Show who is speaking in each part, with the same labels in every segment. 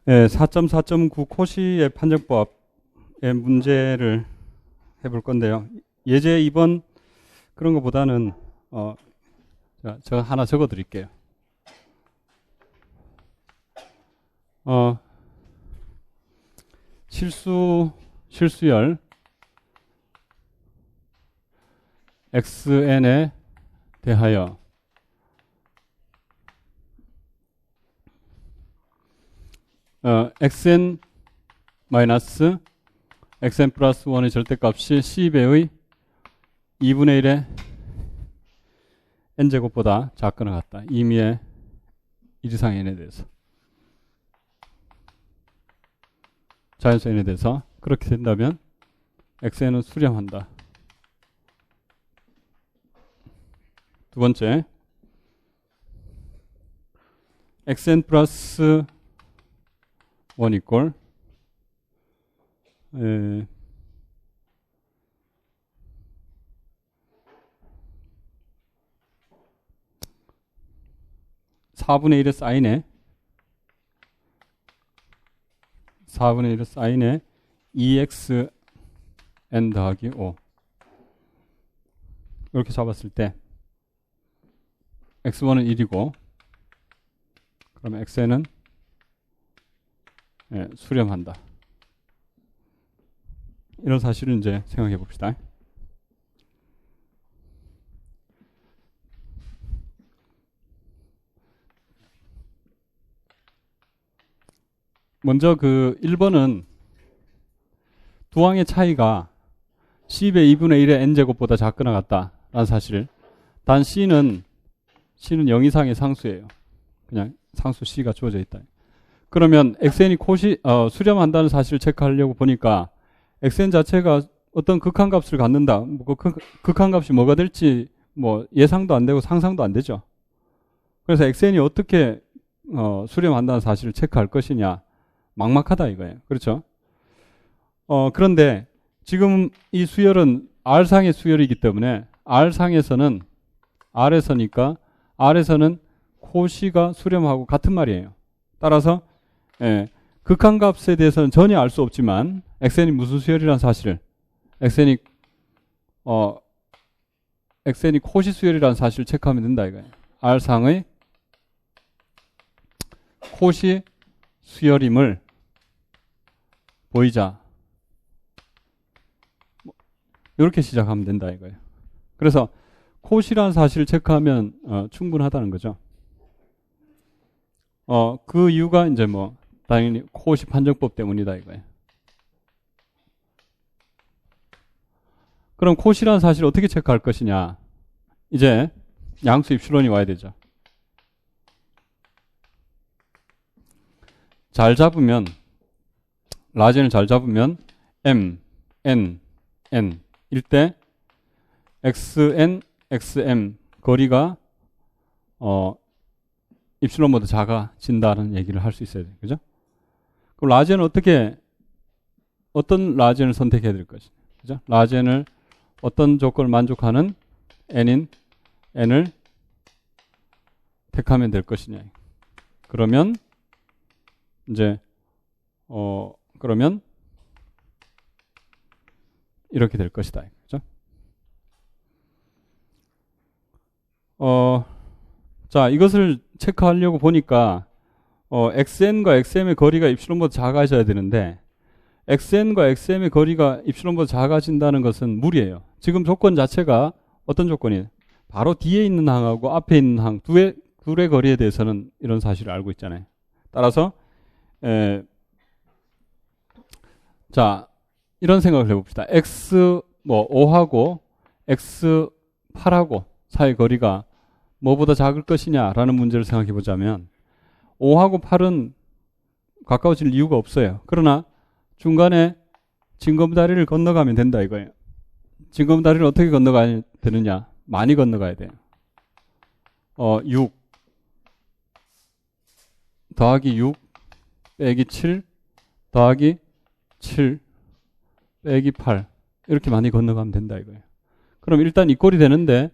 Speaker 1: 네, 4.4.9 코시의 판정법의 문제를 해볼 건데요. 예제 2번 그런 것보다는 제가 하나 적어 드릴게요. 실수열 xn에 대하여 xn 마이너스 xn 플러스 1의 절대값이 c배의 2분의 1의 n제곱보다 작거나 같다. 임의의 1 이상 n에 대해서. 자연수 n에 대해서. 그렇게 된다면 xn은 수렴한다. 두 번째, xn 플러스 1 이꼴 4분의 1의 사인에 4분의 1의 사인에 2xn 더하기 5 이렇게 잡았을 때 x1은 1이고 그러면 xn은 수렴한다. 이런 사실을 이제 생각해 봅시다. 먼저 그 1번은 두 항의 차이가 c의 2분의 1의 n제곱보다 작거나 같다라는 사실을, 단 c는 0 이상의 상수예요. 그냥 상수 c가 주어져 있다. 그러면 xn이 수렴한다는 사실을 체크하려고 보니까 xn 자체가 어떤 극한값을 갖는다. 그 극한값이 뭐가 될지 예상도 안 되고 상상도 안 되죠. 그래서 xn이 어떻게 수렴한다는 사실을 체크할 것이냐, 막막하다 이거예요. 그렇죠? 그런데 지금 이 수열은 R상의 수열이기 때문에 R상에서는 R에서니까 R에서는 코시가 수렴하고 같은 말이에요. 따라서 극한값에 대해서는 전혀 알 수 없지만 xn이 무슨 수열이라는 사실을, xn이 코시 수열이라는 사실을 체크하면 된다 이거예요. R상의 코시 수열임을 보이자. 이렇게 시작하면 된다 이거예요. 그래서 코시라는 사실을 체크하면 충분하다는 거죠. 그 이유가 이제 당연히 코시 판정법 때문이다 이거예요. 그럼 코시라는 사실을 어떻게 체크할 것이냐? 이제 양수 입실론이 와야 되죠. 잘 잡으면, 라젠을 잘 잡으면 m, n, n 일 때 xn, xm 거리가 입실론보다 작아진다는 얘기를 할 수 있어야 돼요. 그죠? 그럼 라젠은 어떤 라젠을 선택해야 될 것이냐. 그죠? 라젠을 어떤 조건을 만족하는 n인 n을 택하면 될 것이냐. 그러면 이제 그러면 이렇게 될 것이다. 그죠? 자, 이것을 체크하려고 보니까 xn과 xm의 거리가 입실론보다 작아져야 되는데 xn과 xm의 거리가 입실론보다 작아진다는 것은 무리예요. 지금 조건 자체가 어떤 조건이에요? 바로 뒤에 있는 항하고 앞에 있는 항 둘의 거리에 대해서는 이런 사실을 알고 있잖아요. 따라서 자, 이런 생각을 해봅시다. x5하고 x8하고 사이 거리가 뭐보다 작을 것이냐라는 문제를 생각해 보자면 5하고 8은 가까워질 이유가 없어요. 그러나 중간에 징검다리를 건너가면 된다 이거예요. 징검다리를 어떻게 건너가야 되느냐? 많이 건너가야 돼요. 6 더하기 6 빼기 7 더하기 7 빼기 8 이렇게 많이 건너가면 된다 이거예요. 그럼 일단 이 꼴이 되는데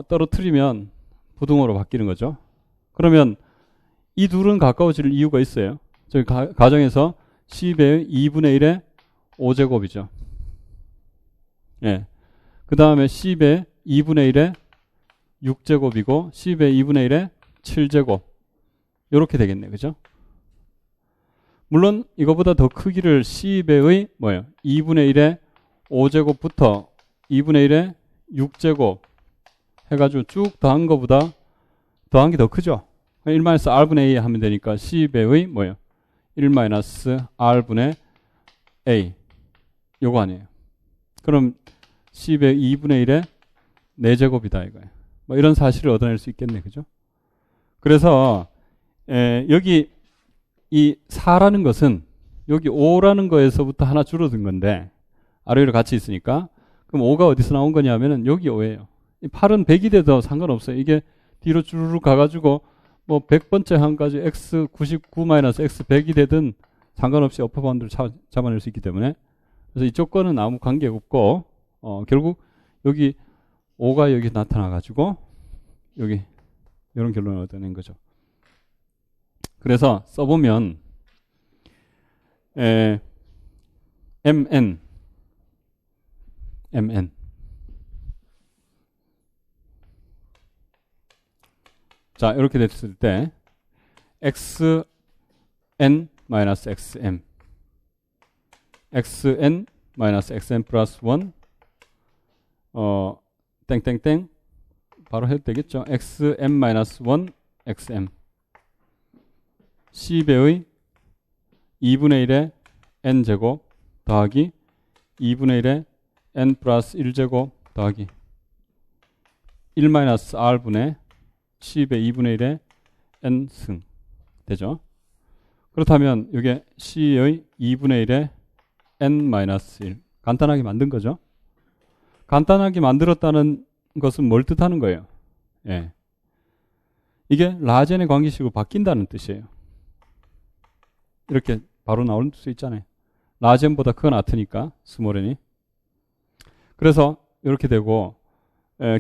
Speaker 1: 떨어뜨리면 부등호로 바뀌는 거죠. 그러면 이 둘은 가까워질 이유가 있어요. 저기 가정에서 C배의 2분의 1의 5제곱이죠. 예. 그 다음에 C배 2분의 1의 6제곱이고 C배 2분의 1의 7제곱. 요렇게 되겠네. 그죠? 물론 이거보다 더 크기를 C배의 뭐예요? 2분의 1의 5제곱부터 2분의 1의 6제곱 해가지고 쭉 더한 거보다 더한 게 더 크죠? 1-r분의 a 하면 되니까 C배의 뭐예요? 1-r분의 a. 요거 아니에요. 그럼 C배 2분의 1의 4제곱이다 이거예요. 뭐 이런 사실을 얻어낼 수 있겠네. 그죠? 그래서 여기 이 4라는 것은 여기 5라는 거에서부터 하나 줄어든 건데 아래로 같이 있으니까 그럼 5가 어디서 나온 거냐면은 여기 5예요. 이 8은 100이 돼도 상관없어요. 이게 뒤로 주르륵 가가지고 뭐 100번째 한까지 x 99-x 100이 되든 상관없이 어퍼 바운드를 잡아낼 수 있기 때문에 그래서 이쪽 거는 아무 관계 없고 결국 여기 5가 여기 나타나가지고 여기 이런 결론을 얻어낸 거죠. 그래서 써보면 mn 자 이렇게 됐을 때 xn-xm xn-xm 플러스 1 땡땡땡 바로 해도 되겠죠. xm-1 xm C배의 2분의 1의 n제곱 더하기 2분의 1의 n 플러스 1제곱 더하기 1-r분의 C배 2분의 1의 n승 되죠. 그렇다면 이게 C의 2분의 1의 n-1 간단하게 만든 거죠. 간단하게 만들었다는 것은 뭘 뜻하는 거예요? 예. 이게 라젠의 관계식으로 바뀐다는 뜻이에요. 이렇게 바로 나올 수 있잖아요. 라젠보다 크거나 같으니까 스몰 n이. 그래서 이렇게 되고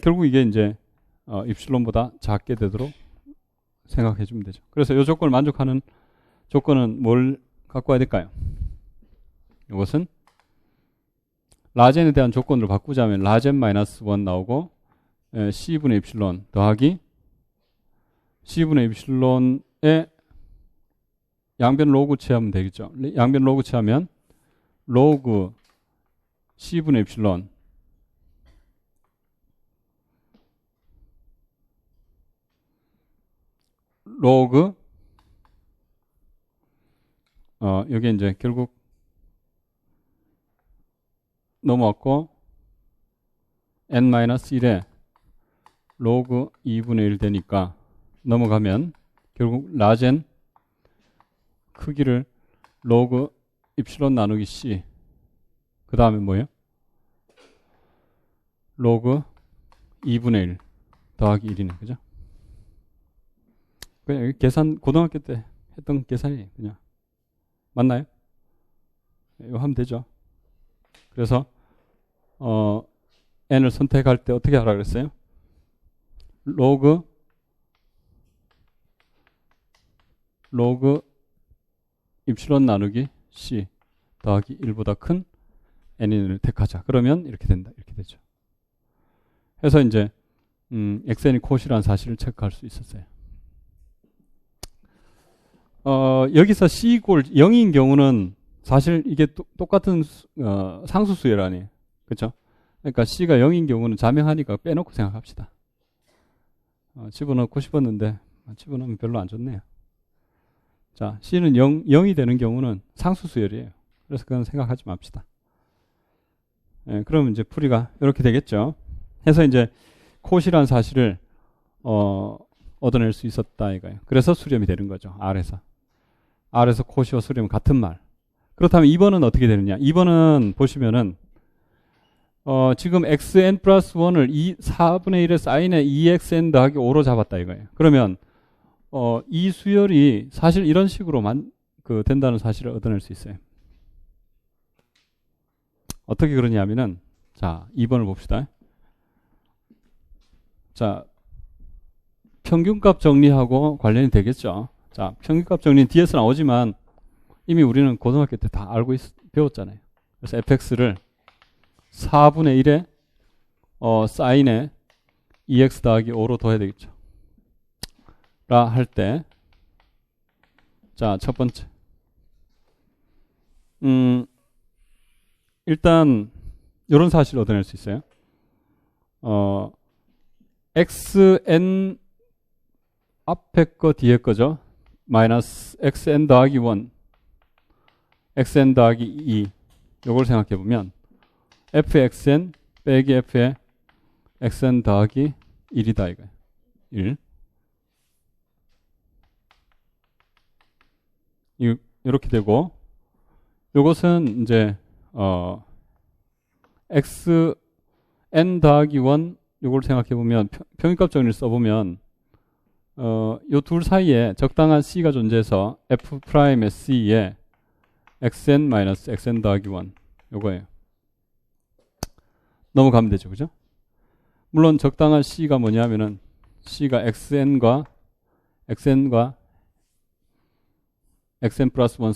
Speaker 1: 결국 이게 이제 입실론보다 작게 되도록 생각해 주면 되죠. 그래서 이 조건을 만족하는 조건은 뭘 갖고 와야 될까요? 이것은 라젠에 대한 조건으로 바꾸자면 라젠 마이너스 1 나오고 C분의 입실론 더하기 C분의 입실론에 양변 로그 취하면 되겠죠. 양변 로그 취하면 로그 C분의 입실론 로그 여기 이제 결국 넘어왔고 n-1에 로그 2분의 1 되니까 넘어가면 결국 라젠 크기를 로그 입실론 나누기 c 그 다음에 뭐예요? 로그 2분의 1 더하기 1이네. 그죠? 그냥 계산 고등학교 때 했던 계산이에요. 그냥 맞나요? 이거 하면 되죠. 그래서 n을 선택할 때 어떻게 하라 그랬어요? 로그 입실론 나누기 c 더하기 1보다 큰 n을 택하자. 그러면 이렇게 된다. 이렇게 되죠. 해서 이제 xn이 콧이라는 사실을 체크할 수 있었어요. 여기서 c 이꼴 0인 경우는 사실 이게 똑같은 상수수열 아니에요. 그렇죠? 그러니까 c가 0인 경우는 자명하니까 빼놓고 생각합시다. 집어넣고 싶었는데 집어넣으면 별로 안 좋네요. 자, c는 0이 되는 경우는 상수수열이에요. 그래서 그건 생각하지 맙시다. 그러면 이제 풀이가 이렇게 되겠죠. 해서 이제 콧이라는 사실을 얻어낼 수 있었다 이거예요. 그래서 수렴이 되는 거죠. R에서 콧이와 수렴은 같은 말. 그렇다면 2번은 어떻게 되느냐? 2번은 보시면은 지금 xn 플러스 1을 4분의 1의 사인에 2xn 더하기 5로 잡았다 이거예요. 그러면 이 수열이 사실 이런 식으로 된다는 사실을 얻어낼 수 있어요. 어떻게 그러냐면은 자 2번을 봅시다. 자 평균값 정리하고 관련이 되겠죠. 자 평균값 정리는 뒤에서 나오지만 이미 우리는 고등학교 때 다 알고 배웠잖아요. 그래서 fx를 4분의 1에 사인에 2x 더하기 5로 둬야 되겠죠. 라 할 때, 자, 첫 번째. 일단 이런 사실을 얻어낼 수 있어요. xn 앞에 거 뒤에 거죠. 마이너스 xn 더하기 1, xn 더하기 2. 요걸 생각해 보면 fxn 빼기 f의 xn 더하기 1이다 이거예요. 1. 이렇게 되고, 요것은 이제 xn 더하기 1 요걸 생각해 보면 평균값 정리를 써보면 요 둘 사이에 적당한 c가 존재해서 f'의 c에 xn 마이너스 xn 더하기 1 요거예요. 넘어가면 되죠, 그죠? 물론 적당한 c가 뭐냐면은 c가 xn과 xn 플러스 1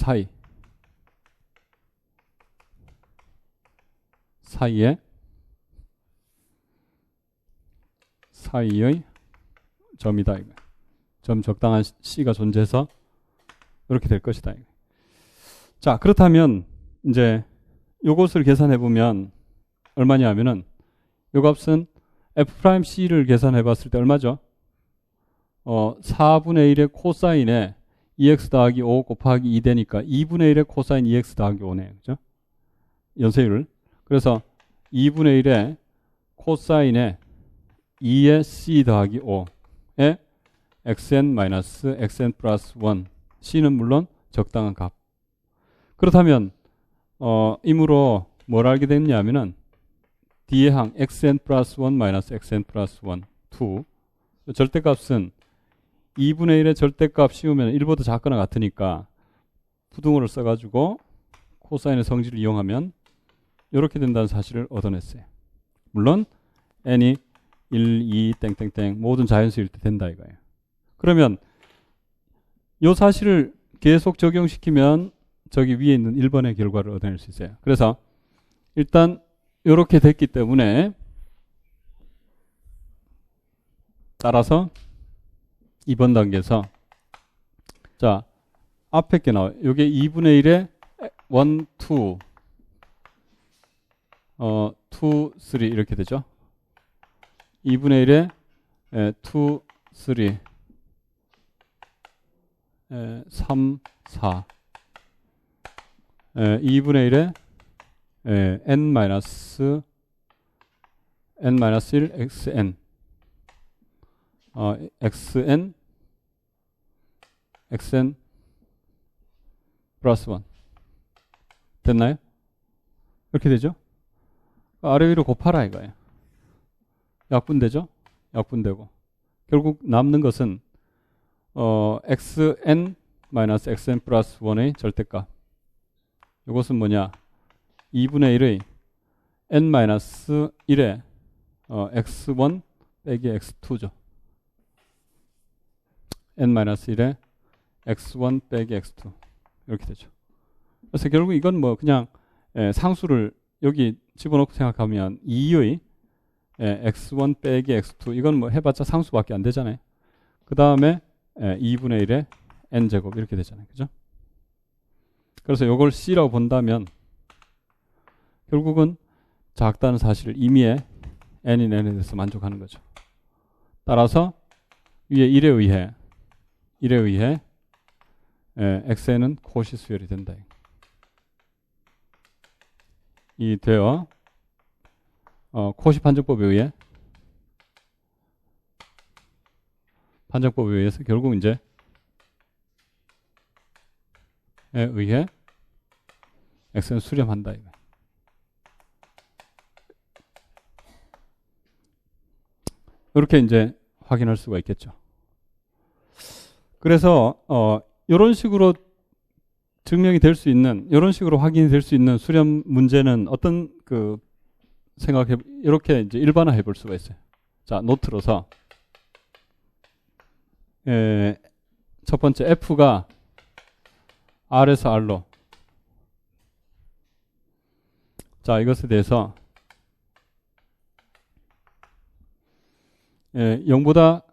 Speaker 1: 사이의 점이다. 이거. 점 적당한 c가 존재해서 이렇게 될 것이다. 이거. 자, 그렇다면 이제 요것을 계산해 보면 얼마냐 하면은 요 값은 f'c를 계산해 봤을 때 얼마죠? 4분의 1의 코사인에 2x 더하기 5 곱하기 2 되니까 2분의 1의 코사인 2x 더하기 5네요. 그죠? 연세율을. 그래서 2분의 1의 코사인에 2의 c 더하기 5에 xn 마이너스 xn 플러스 1 c는 물론 적당한 값. 그렇다면 이므로 뭘 알게 됐냐 하면은 뒤에 항 xn 플러스 1 마이너스 xn 플러스 1 2 절대값은 2분의 1의 절대값 씌우면 1보다 작거나 같으니까 부등호를 써가지고 코사인의 성질을 이용하면 이렇게 된다는 사실을 얻어냈어요. 물론 n이 1, 2, 땡땡땡 모든 자연수일 때 된다 이거예요. 그러면 이 사실을 계속 적용시키면 저기 위에 있는 1번의 결과를 얻어낼 수 있어요. 그래서 일단 이렇게 됐기 때문에 따라서 2번 단계에서 자 앞에 게 나와요. 이게 2분의 1에 1, 2 2, 3 이렇게 되죠. 2분의 1에 2, 3 3, 4 2분의 1에 n-1 xn xn 플러스 1 됐나요? 이렇게 되죠? 아래 위로 곱하라 이거예요. 약분되죠? 약분되고 결국 남는 것은 xn 마이너스 xn 플러스 1의 절대값. 이것은 뭐냐? 2분의 1의 n 마이너스 1의 x1 빼기 x2죠. n 마이너스 1의 x1 빼기 x2 이렇게 되죠. 그래서 결국 이건 뭐 그냥 상수를 여기 집어넣고 생각하면 2의 x1 빼기 x2 이건 뭐 해봤자 상수밖에 안 되잖아요. 그 다음에 2분의 1의 n제곱 이렇게 되잖아요. 그죠? 그래서 이걸 c라고 본다면 결국은 작다는 사실을 임의의 n인 n에 대해서 만족하는 거죠. 따라서 위에 1에 의해 xn은 코시 수열이 된다. 이 되어 코시 판정법에 의해서 결국 이제 의해 x는 수렴한다. 이거. 이렇게 이제 확인할 수가 있겠죠. 그래서 이런 식으로 증명이 될 수 있는, 이런 식으로 확인이 될 수 있는 수렴 문제는 어떤 이렇게 이제 일반화해 볼 수가 있어요. 자, 노트로서 첫 번째 f가 R에서 R로. 자, 이것에 대해서 0보다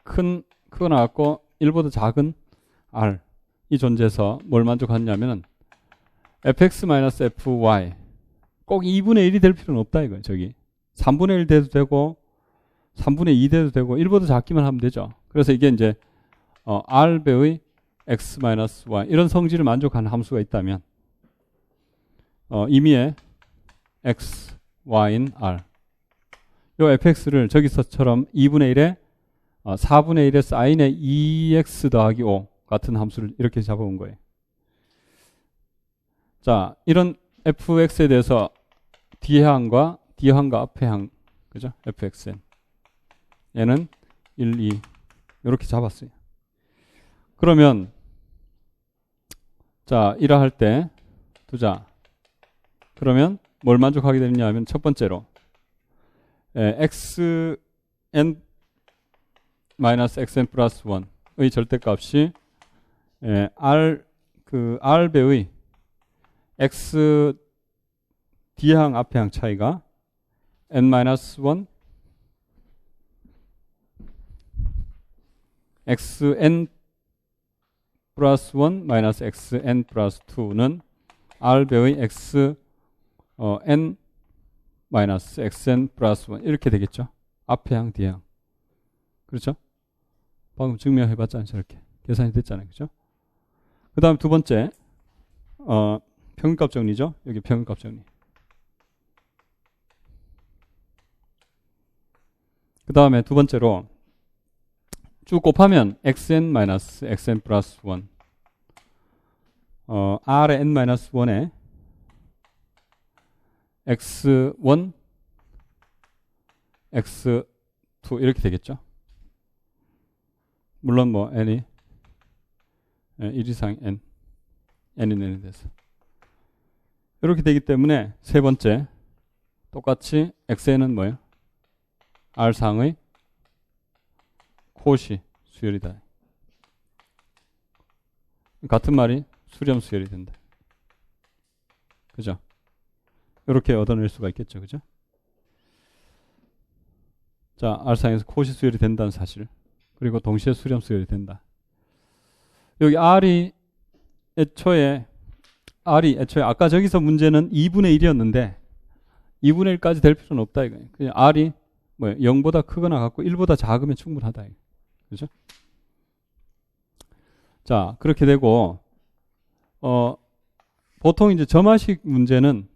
Speaker 1: 크거나 같고 1보다 작은 R 이 존재에서 뭘 만족하냐면은 fx-fy 꼭 2분의 1이 될 필요는 없다 이거예요. 저기 3분의 1 돼도 되고 3분의 2 돼도 되고 1보다 작기만 하면 되죠. 그래서 이게 이제 R배의 x-y 이런 성질을 만족하는 함수가 있다면 임의의 x, y인 R 요 fx를 저기서처럼 2분의 1에 4분의 1에 사인의 2x 더하기 5 같은 함수를 이렇게 잡아온 거예요. 자, 이런 fx에 대해서 뒤에 항과 앞에 항, 그죠? fxn. 얘는 1, 2 이렇게 잡았어요. 그러면 자, 1화 할 때 두자. 그러면 뭘 만족하게 되느냐 하면 첫 번째로 xn xn 플러스 1의 절대값이 r배의 x 뒤항 앞에항 차이가 n-1 xn 플러스 1 마이너스 xn 플러스 2는 r배의 x n 마이너스 xn 플러스 1 이렇게 되겠죠. 앞에항 뒤항. 그렇죠? 방금 증명해봤잖아요. 저렇게 계산이 됐잖아요. 그죠? 그 다음 두 번째 평균값 정리죠. 여기 평균값 정리. 그 다음에 두 번째로 쭉 곱하면 xn-xn 플러스 1 r의 n-1에 x1 x2 이렇게 되겠죠. 물론 뭐 n이 1 이상 n인 n이 돼서 이렇게 되기 때문에 세 번째 똑같이 xn은 뭐예요? r상의 콧이 수열이다. 같은 말이 수렴 수열이 된다. 그죠? 이렇게 얻어낼 수가 있겠죠. 그죠? 자, r상에서 콧이 수열이 된다는 사실. 그리고 동시에 수렴 수열이 된다. 여기 R이 애초에 아까 저기서 문제는 2분의 1이었는데 2분의 1까지 될 필요는 없다 이거예요. 그냥 R이 0보다 크거나 같고 1보다 작으면 충분하다. 그죠? 자, 그렇게 되고 보통 이제 점화식 문제는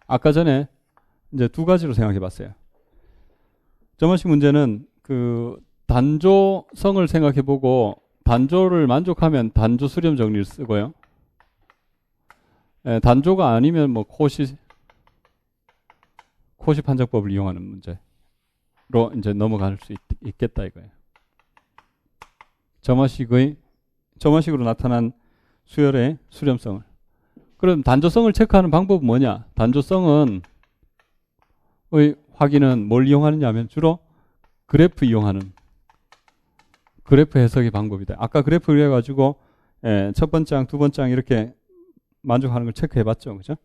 Speaker 1: 아까 전에 이제 두 가지로 생각해 봤어요. 점화식 문제는 그 단조성을 생각해 보고 단조를 만족하면 단조 수렴 정리를 쓰고요. 단조가 아니면 뭐 코시 판정법을 이용하는 문제로 이제 넘어갈 수 있겠다 이거예요. 점화식으로 나타난 수열의 수렴성을. 그럼 단조성을 체크하는 방법은 뭐냐? 단조성은 확인은 뭘 이용하느냐 하면 주로 그래프 이용하는 그래프 해석의 방법이다. 아까 그래프를 해가지고 첫 번째 항, 두 번째 항 이렇게 만족하는 걸 체크해봤죠, 그죠?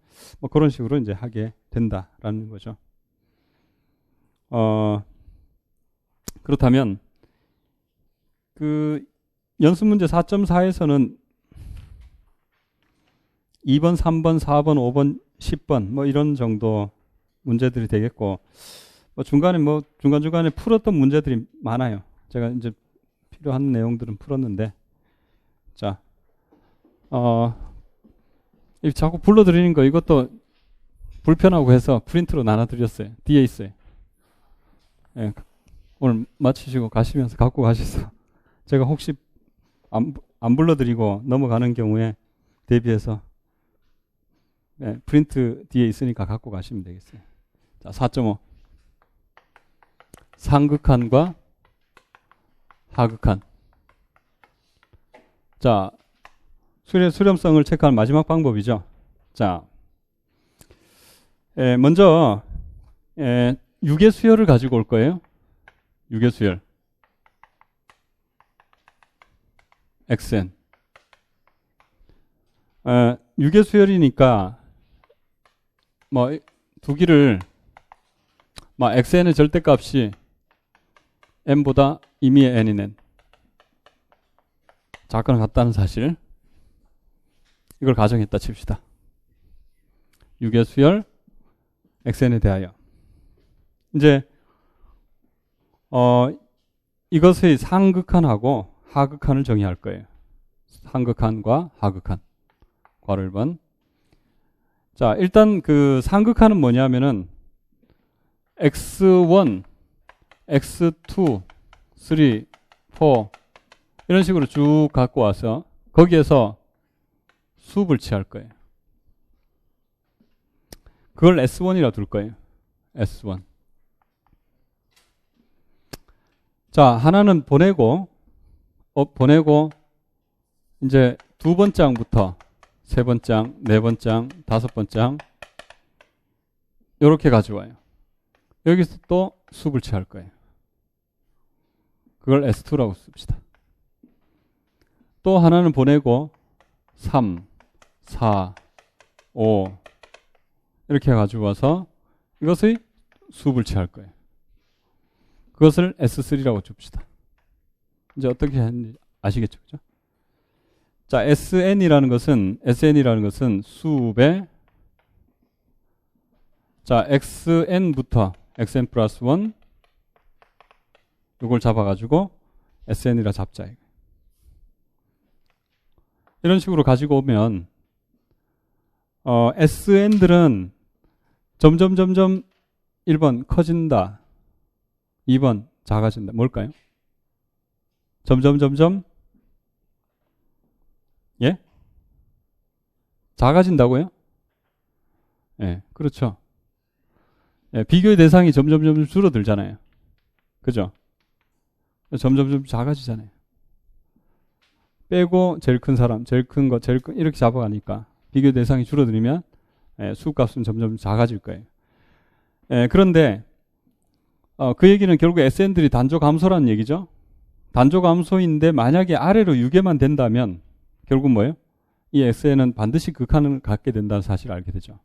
Speaker 1: 뭐 그런 식으로 이제 하게 된다라는 거죠. 그렇다면 그 연습 문제 4.4에서는 2번, 3번, 4번, 5번, 10번 뭐 이런 정도 문제들이 되겠고 중간에 중간중간에 풀었던 문제들이 많아요. 제가 이제 필요한 내용들은 풀었는데 자, 자꾸 불러드리는 거 이것도 불편하고 해서 프린트로 나눠드렸어요. 뒤에 있어요. 예, 오늘 마치시고 가시면서 갖고 가셔서 제가 혹시 안 불러드리고 넘어가는 경우에 대비해서 프린트 뒤에 있으니까 갖고 가시면 되겠어요. 자, 4.5 상극한과 하극한. 자, 수렴성을 체크하는 마지막 방법이죠. 자, 먼저 유계 수열을 가지고 올 거예요. 유계 수열. xn. 유계수열이니까 뭐 두기를 뭐 xn의 절대값이 n보다 임의의 n인 n 작거나 같다는 사실, 이걸 가정했다 칩시다. 유계수열 xn에 대하여 이제 이것의 상극한하고 하극한을 정의할 거예요. 상극한과 하극한. 괄호 1번. 자, 일단 그 상극한은 뭐냐면은 x1, x2, 3, 4 이런 식으로 쭉 갖고 와서 거기에서 수업을 취할 거예요. 그걸 S1이라 둘 거예요. S1. 자, 하나는 보내고 이제 두 번장부터 세 번장, 네 번장, 다섯 번장 이렇게 가져와요. 여기서 또 수업을 취할 거예요. 그걸 S2라고 씁시다. 또 하나는 보내고 3, 4, 5 이렇게 가지고 와서 이것의 수업을 취할 거예요. 그것을 S3라고 줍시다. 이제 어떻게 하는지 아시겠죠? 그죠? 자, SN이라는 것은 수업의 자, XN부터 XN 플러스 1 이걸 잡아가지고 SN이라 잡자. 이런 식으로 가지고 오면 SN들은 점점 1번 커진다. 2번 작아진다. 뭘까요? 점점 예? 작아진다고요? 예, 그렇죠. 예, 비교의 대상이 점점 줄어들잖아요. 그죠? 점점 작아지잖아요. 빼고 제일 큰 사람, 제일 큰 거, 이렇게 잡아가니까 비교 대상이 줄어들면 수값은 점점 작아질 거예요. 그런데 그 얘기는 결국 SN들이 단조 감소라는 얘기죠. 단조 감소인데 만약에 아래로 유계만 된다면 결국 뭐예요? 이 SN은 반드시 극한을 갖게 된다는 사실을 알게 되죠.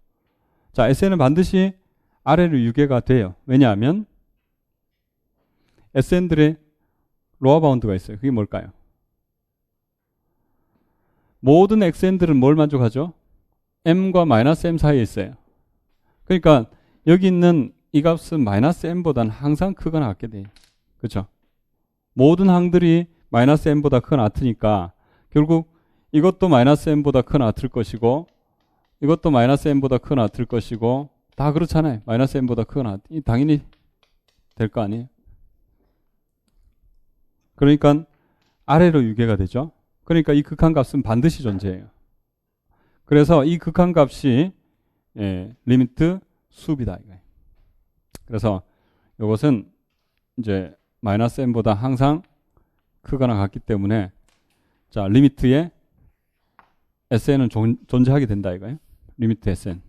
Speaker 1: 자, SN은 반드시 아래로 유계가 돼요. 왜냐하면 SN들의 로어 바운드가 있어요. 그게 뭘까요? 모든 XN들은 뭘 만족하죠? M과 마이너스 M 사이에 있어요. 그러니까 여기 있는 이 값은 마이너스 M보다는 항상 크거나 같게 돼요. 그렇죠? 모든 항들이 마이너스 M보다 크거나 같으니까 결국 이것도 마이너스 M보다 크거나 같을 것이고 이것도 마이너스 M보다 크거나 같을 것이고 다 그렇잖아요. 마이너스 M보다 크거나 당연히 될 거 아니에요. 그러니까 아래로 유계가 되죠. 그러니까 이 극한값은 반드시 존재해요. 그래서 이 극한값이 리미트 수업이다. 그래서 이것은 이제 마이너스 n보다 항상 크거나 같기 때문에 자 리미트에 SN은 존재하게 된다 이거예요. 리미트 SN.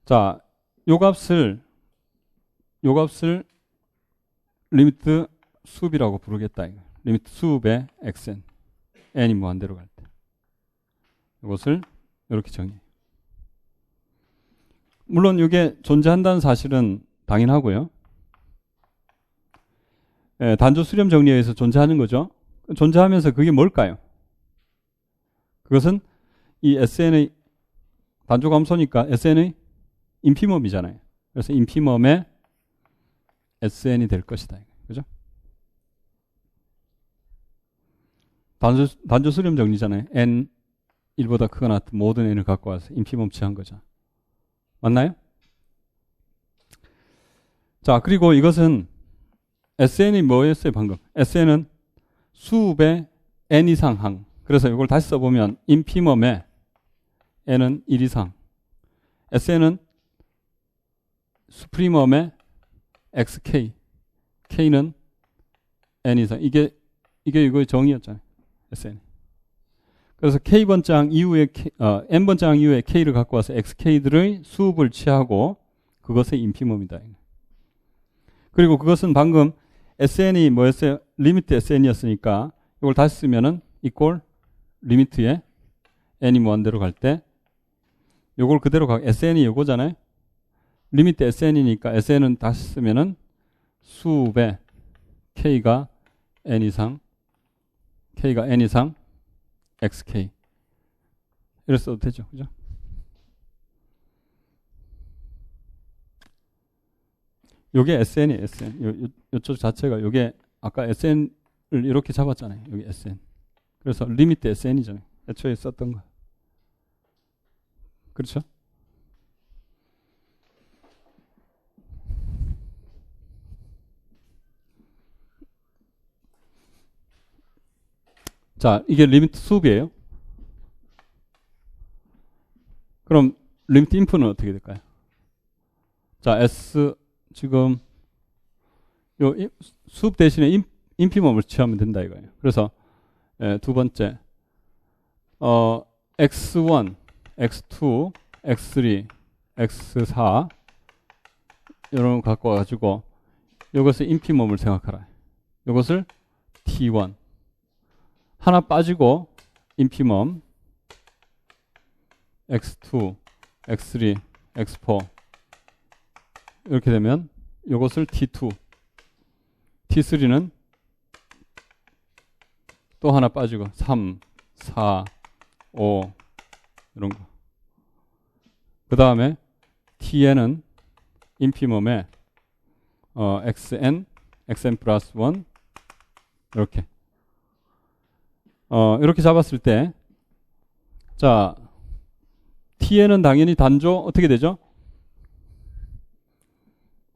Speaker 1: 자, 요 값을 리미트 수업이라고 부르겠다. 이거. 리미트 수업의 xn. n이 무한대로 갈 때. 이것을 이렇게 정의해요. 물론 이게 존재한다는 사실은 당연하고요. 단조 수렴 정리에 의해서 존재하는 거죠. 존재하면서 그게 뭘까요? 그것은 이 SN의 단조 감소니까 SN의 인피멈이잖아요. 그래서 인피멈의 SN이 될 것이다. 그죠? 단조 수렴 정리잖아요. n 1보다 크거나 같은 모든 n을 갖고 와서 인피멈 취한 거죠. 맞나요? 자, 그리고 이것은 SN이 뭐였어요, 방금? SN은 수업의 n 이상 항. 그래서 이걸 다시 써보면 인피멈의 n은 1 이상. SN은 수프리멈의 xk. k는 n 이상. 이게 이거의 정의였잖아요. SN. 그래서 k번장 이후에 n번장 이후에 k를 갖고 와서 xk들의 수업을 취하고 그것의 인피멈이다. 그리고 그것은 방금 SN이 뭐였어요? 리미트 SN이었으니까 이걸 다시 쓰면은 이꼴 리미트에 n이 무한대로 갈 때 요걸 그대로 SN이 요거잖아요. 리미트 SN이니까 SN은 다시 쓰면은 수배 K가 N 이상 XK 이렇게 써도 되죠. 그죠? 요게 SN이에요. SN. 요쪽 자체가 요게 아까 SN을 이렇게 잡았잖아요. 여기 SN. 그래서 리미트 SN이잖아요. 애초에 썼던 거. 그렇죠? 자, 이게 리미트 수업이에요. 그럼 리미트 인풋은 어떻게 될까요? 자, S 지금 요 수업 대신에 인피멈을 취하면 된다 이거예요. 그래서 두 번째 X1, X2, X3, X4 이런 거 갖고 와가지고 이것을 인피멈을 생각하라. 이것을 T1 하나 빠지고 인피멈 X2, X3, X4 이렇게 되면 이것을 T2 T3는 또 하나 빠지고 3, 4, 5 이런 거. 그 다음에 Tn은 인피멈에 xn 플러스 1 이렇게 이렇게 잡았을 때 자 Tn은 당연히 단조 어떻게 되죠?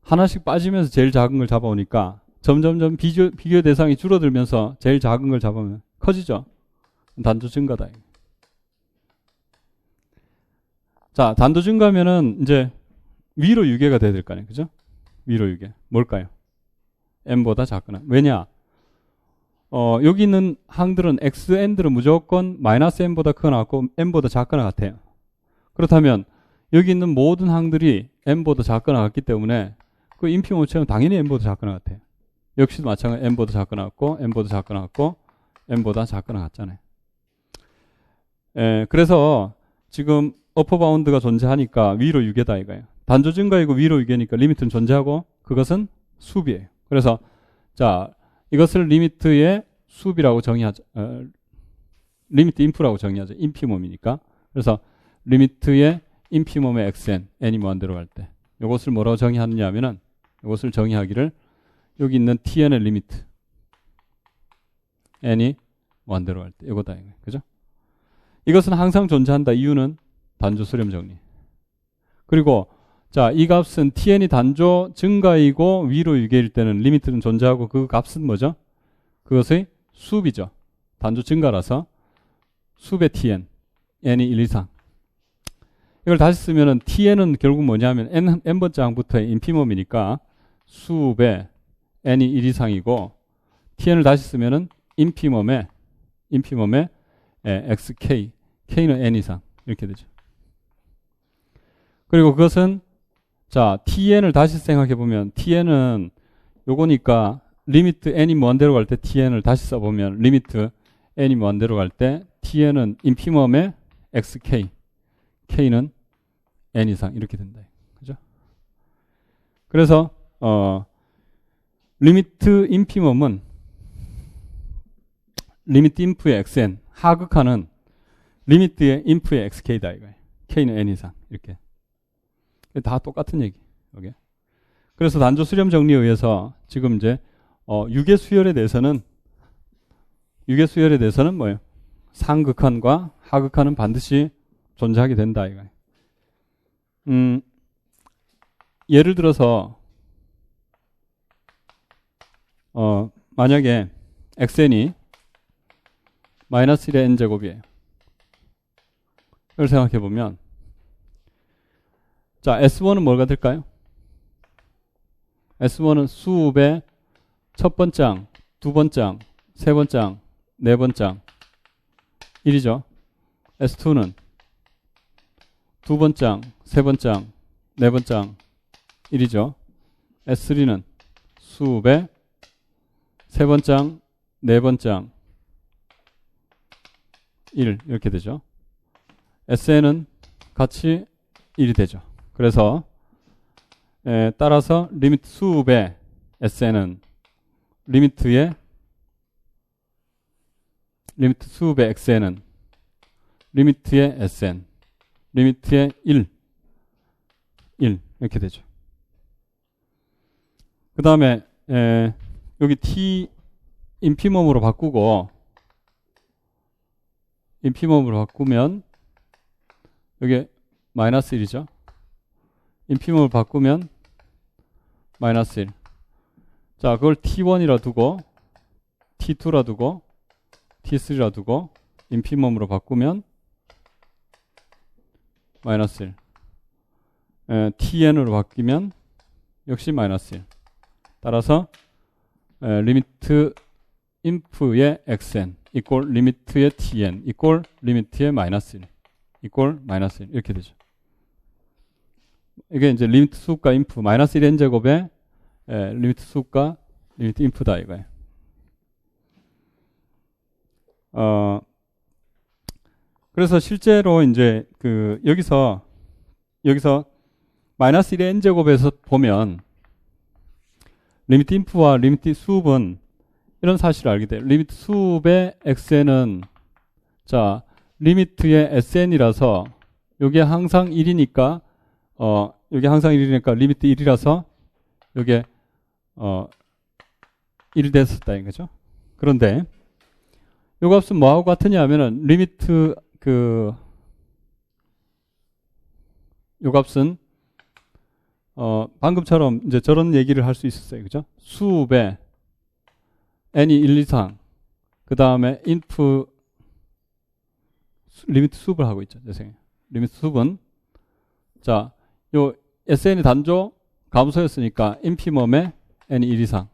Speaker 1: 하나씩 빠지면서 제일 작은 걸 잡아오니까 점점점 비교 대상이 줄어들면서 제일 작은 걸 잡으면 커지죠. 단조 증가다. 자, 단도 증가하면은 이제 위로 유계가 돼야 될 거 아니에요. 그죠? 위로 유계. 뭘까요? n보다 작거나. 왜냐? 여기 있는 항들은 xn들은 무조건 마이너스 n보다 크거나 같고 n보다 작거나 같아요. 그렇다면 여기 있는 모든 항들이 n보다 작거나 같기 때문에 그 인피멈처럼 당연히 n보다 작거나 같아요. 역시도 마찬가지로 n보다 작거나 같고 n보다 작거나 같고 n보다 작거나 같잖아요. 그래서 지금 어퍼 바운드가 존재하니까 위로 유계다 이거예요. 단조 증가이고 위로 유계니까 리미트는 존재하고 그것은 수비예요. 그래서 자 이것을 리미트의 수비라고 정의하죠. 리미트 인프라고 정의하죠. 인피멈이니까. 그래서 리미트의 인피멈의 xn, n이 무한대로 갈 때 이것을 뭐라고 정의하느냐 하면은 이것을 정의하기를 여기 있는 tn의 리미트 n이 무한대로 갈 때 이거다 이거예요. 그죠? 이것은 항상 존재한다. 이유는 단조 수렴 정리. 그리고 자, 이 값은 tn이 단조 증가이고 위로 유계일 때는 리미트는 존재하고 그 값은 뭐죠? 그것의 수비죠. 단조 증가라서 수의 tn, n이 1 이상. 이걸 다시 쓰면은 tn은 결국 뭐냐면 n번째 항부터의 인피멈이니까 수의 n이 1 이상이고 tn을 다시 쓰면은 인피멈의 xk, k는 n 이상 이렇게 되죠. 그리고 그것은 자 tn을 다시 생각해 보면 tn은 요거니까 리미트 n이 무한대로 갈 때 tn을 다시 써보면 리미트 n이 무한대로 갈 때 tn은 인피멈의 xk, k는 n 이상 이렇게 된다. 그죠? 그래서 리미트 인피멈은 리미트 인프의 xn 하극하는 리미트의 인프의 xk다 이거예요. k는 n 이상 이렇게. 다 똑같은 얘기. 이게. 그래서 단조 수렴 정리에 의해서 지금 이제 유계 수열에 대해서는 뭐예요? 상극한과 하극한은 반드시 존재하게 된다 이거예요. 예를 들어서 만약에 xn이 마이너스 1의 n제곱이에요. 이걸 생각해 보면 자, S1은 뭐가 될까요? S1은 수의 첫 번째 항, 두 번째 항, 세 번째 항, 네 번째 항 1이죠. S2는 두 번째 항, 세 번째 항, 네 번째 항 1이죠. S3는 수의 세 번째 항, 네 번째 항, 1 이렇게 되죠. SN은 같이 1이 되죠. 그래서 따라서 리미트 수읍의 SN은 리미트 수읍의 XN은 리미트의 SN, 리미트의 1 이렇게 되죠. 그 다음에 여기 T 인피멈으로 바꾸고 인피멈으로 바꾸면 여기 마이너스 1이죠. 인피멈을 바꾸면 마이너스 1. 자, 그걸 T1이라 두고 T2라 두고 T3라 두고 인피멈으로 바꾸면 마이너스 1. TN으로 바뀌면 역시 마이너스 1. 따라서 리미트 인프의 XN 이꼴 리미트의 TN 이꼴 리미트의 마이너스 1 이꼴 마이너스 1 이렇게 되죠. 이게 이제 리미트 수급과 인프 마이너스 1 n제곱의 리미트 수급과 리미트 인프다 이거예요. 그래서 실제로 이제 여기서 마이너스 1의 n제곱에서 보면 리미트 인프와 리미트 수급은 이런 사실을 알게 돼요. 리미트 수급의 xn은 자 리미트의 sn이라서 여기에 항상 1이니까 여기 항상 1이니까 리미트 1이라서 여기에 1 됐었다 이거죠. 그런데 이 값은 뭐하고 같으냐 하면은 리미트 이 값은 방금처럼 이제 저런 얘기를 할 수 있었어요. 그죠? 수읍에 n이 1 이상 그 다음에 인프 리미트 수읍을 하고 있죠. 죄송해요. 리미트 수읍은 자, 요 SN이 단조 감소였으니까 인피멈에 n이 1 이상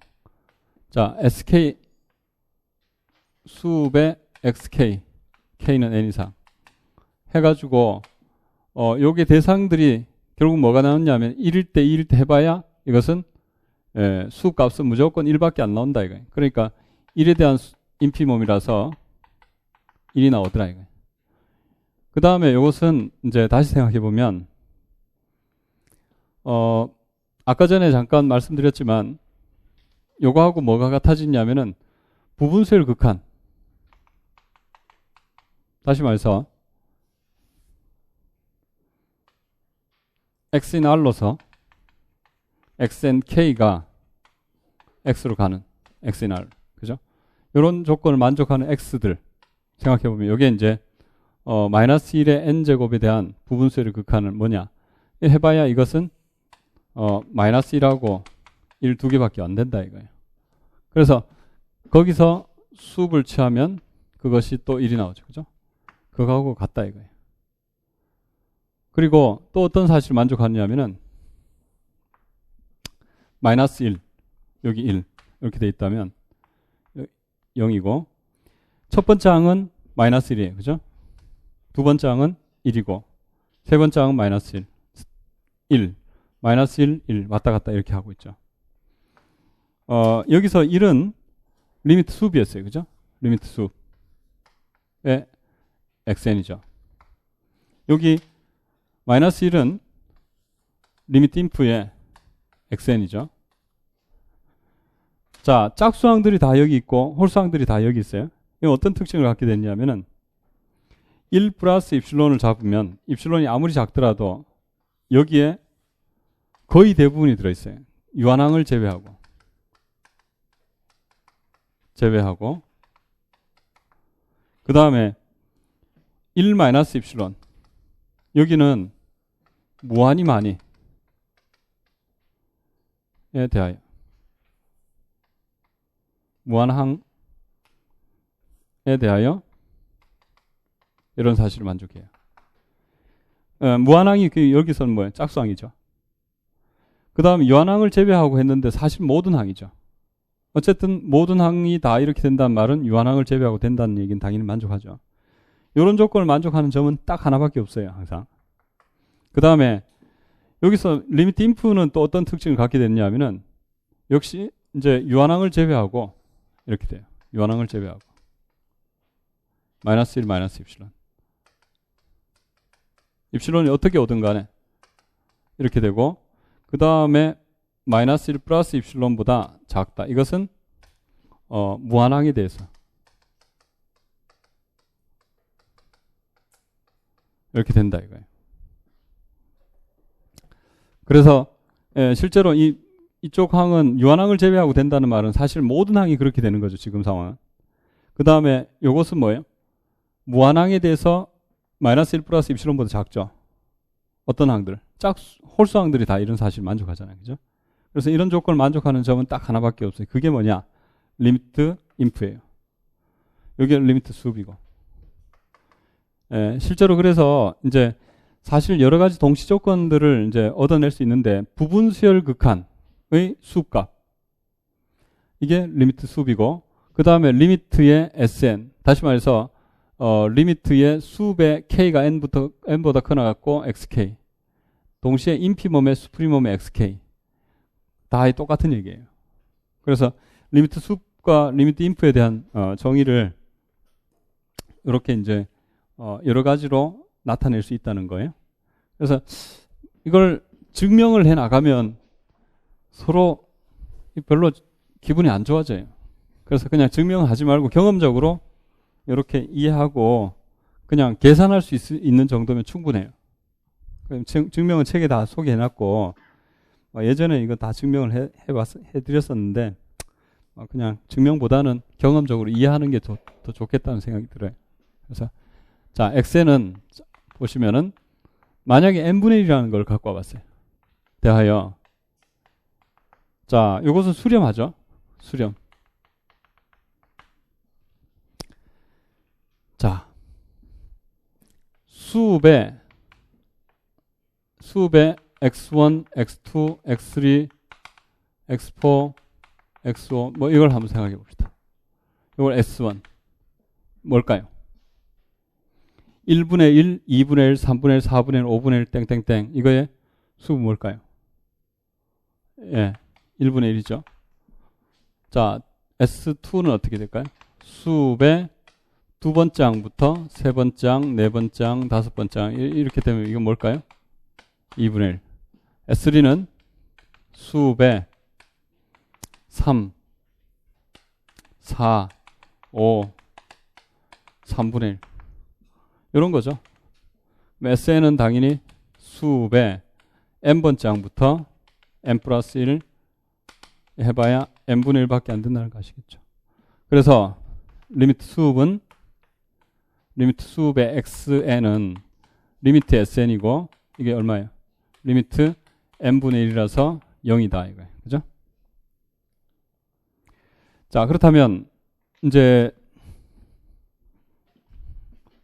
Speaker 1: 자, SK 수읍에 XK K는 n 이상 해가지고 요게 대상들이 결국 뭐가 나왔냐면 1일 때 2일 때 해봐야 이것은 수값은 무조건 1밖에 안 나온다 이거예요. 그러니까 1에 대한 인피멈이라서 1이 나오더라 이거예요. 그 다음에 이것은 이제 다시 생각해 보면 아까 전에 잠깐 말씀드렸지만 요거하고 뭐가 같아지냐면은 부분수열 극한 다시 말해서 X인 R로서 Xn K가 X로 가는 X인 R 그죠? 이런 조건을 만족하는 X들 생각해보면 이게 이제 마이너스 1의 N제곱에 대한 부분수열의 극한은 뭐냐 해봐야 이것은 마이너스 1하고 1 두 개밖에 안 된다 이거예요. 그래서 거기서 수업을 취하면 그것이 또 1이 나오죠. 그죠? 그거하고 같다 이거예요. 그리고 또 어떤 사실을 만족하느냐면은 마이너스 1 여기 1 이렇게 돼 있다면 0이고 첫 번째 항은 마이너스 1이에요. 그죠? 두 번째 항은 1이고 세 번째 항은 마이너스 1 1 마이너스 1 1 왔다 갔다 이렇게 하고 있죠. 여기서 1은 리미트 수업이었어요. 그죠? 리미트 수업의 xn이죠. 여기 마이너스 1은 리미트 인프의 xn이죠. 자, 짝수항들이 다 여기 있고 홀수항들이 다 여기 있어요. 이건 어떤 특징을 갖게 됐냐면은 1 플러스 입실론을 잡으면 입실론이 아무리 작더라도 여기에 거의 대부분이 들어있어요. 유한항을 제외하고 그 다음에 1 마이너스 입실론 여기는 무한히 많이에 대하여 무한항에 대하여 이런 사실을 만족해요. 무한항이 여기서는 뭐예요? 짝수항이죠. 그 다음에 유한항을 제외하고 했는데 사실 모든 항이죠. 어쨌든 모든 항이 다 이렇게 된다는 말은 유한항을 제외하고 된다는 얘기는 당연히 만족하죠. 이런 조건을 만족하는 점은 딱 하나밖에 없어요. 항상. 그 다음에 여기서 리미트 인프는 또 어떤 특징을 갖게 됐냐면은 역시 이제 유한항을 제외하고 이렇게 돼요. 유한항을 제외하고. 마이너스 1, 마이너스 입실론. 입실론이 어떻게 오든 간에 이렇게 되고, 그 다음에 마이너스 1 플러스 입실론보다 작다. 이것은 무한항에 대해서 이렇게 된다 이거예요. 그래서 실제로 이쪽 항은 유한항을 제외하고 된다는 말은 사실 모든 항이 그렇게 되는 거죠. 지금 상황은. 그 다음에 이것은 뭐예요? 무한항에 대해서 마이너스 1 플러스 입실론보다 작죠. 어떤 항들? 홀수항들이 다 이런 사실 만족하잖아요. 그죠? 그래서 이런 조건을 만족하는 점은 딱 하나밖에 없어요. 그게 뭐냐? 리미트 인프예요. 여기는 리미트 수업이고. 실제로 그래서 이제 사실 여러 가지 동시 조건들을 이제 얻어낼 수 있는데 부분 수열 극한의 수값. 이게 리미트 수업이고, 그 다음에 리미트의 SN. 다시 말해서 리미트의 수배 K가 N보다 커나갔고 XK. 동시에 인피멈의 수프리멈의 XK. 다 똑같은 얘기예요. 그래서 리미트 수과 리미트 인프에 대한 정의를 이렇게 이제 여러 가지로 나타낼 수 있다는 거예요. 그래서 이걸 증명을 해 나가면 서로 별로 기분이 안 좋아져요. 그래서 그냥 증명하지 말고 경험적으로 이렇게 이해하고 그냥 계산할 수 있는 정도면 충분해요. 증명은 책에 다 소개해놨고 예전에 이거 다 증명을 해드렸었는데 그냥 증명보다는 경험적으로 이해하는 게 더 좋겠다는 생각이 들어요. 그래서 자, xn은 보시면은 만약에 n분의 1이라는 걸 갖고 와봤어요. 대하여 자, 이것은 수렴하죠. 수렴. 자, 수배 x1, x2, x3, x4, x5 뭐 이걸 한번 생각해 봅시다. 이걸 s1 뭘까요? 1분의 1, 2분의 1, 3분의 1, 4분의 1, 5분의 1 땡땡땡 이거의 수분 뭘까요? 예, 1분의 1이죠. 자, S2는 어떻게 될까요? 수배 두 번째 항부터 세 번째 항, 네 번째 항, 다섯 번째 항 이렇게 되면 이건 뭘까요? 2분의 1. S3는 수배 3, 4, 5, 3분의 1 이런 거죠. SN은 당연히 수배 n번째 항부터 n 플러스 1 해봐야 n분의 1밖에 안 된다는 거 아시겠죠. 그래서 리미트 수업은 리미트 수업의 xn은 리미트 sn이고 이게 얼마예요? 리미트 n분의 1이라서 0이다 이거예요. 그죠? 자, 그렇다면 이제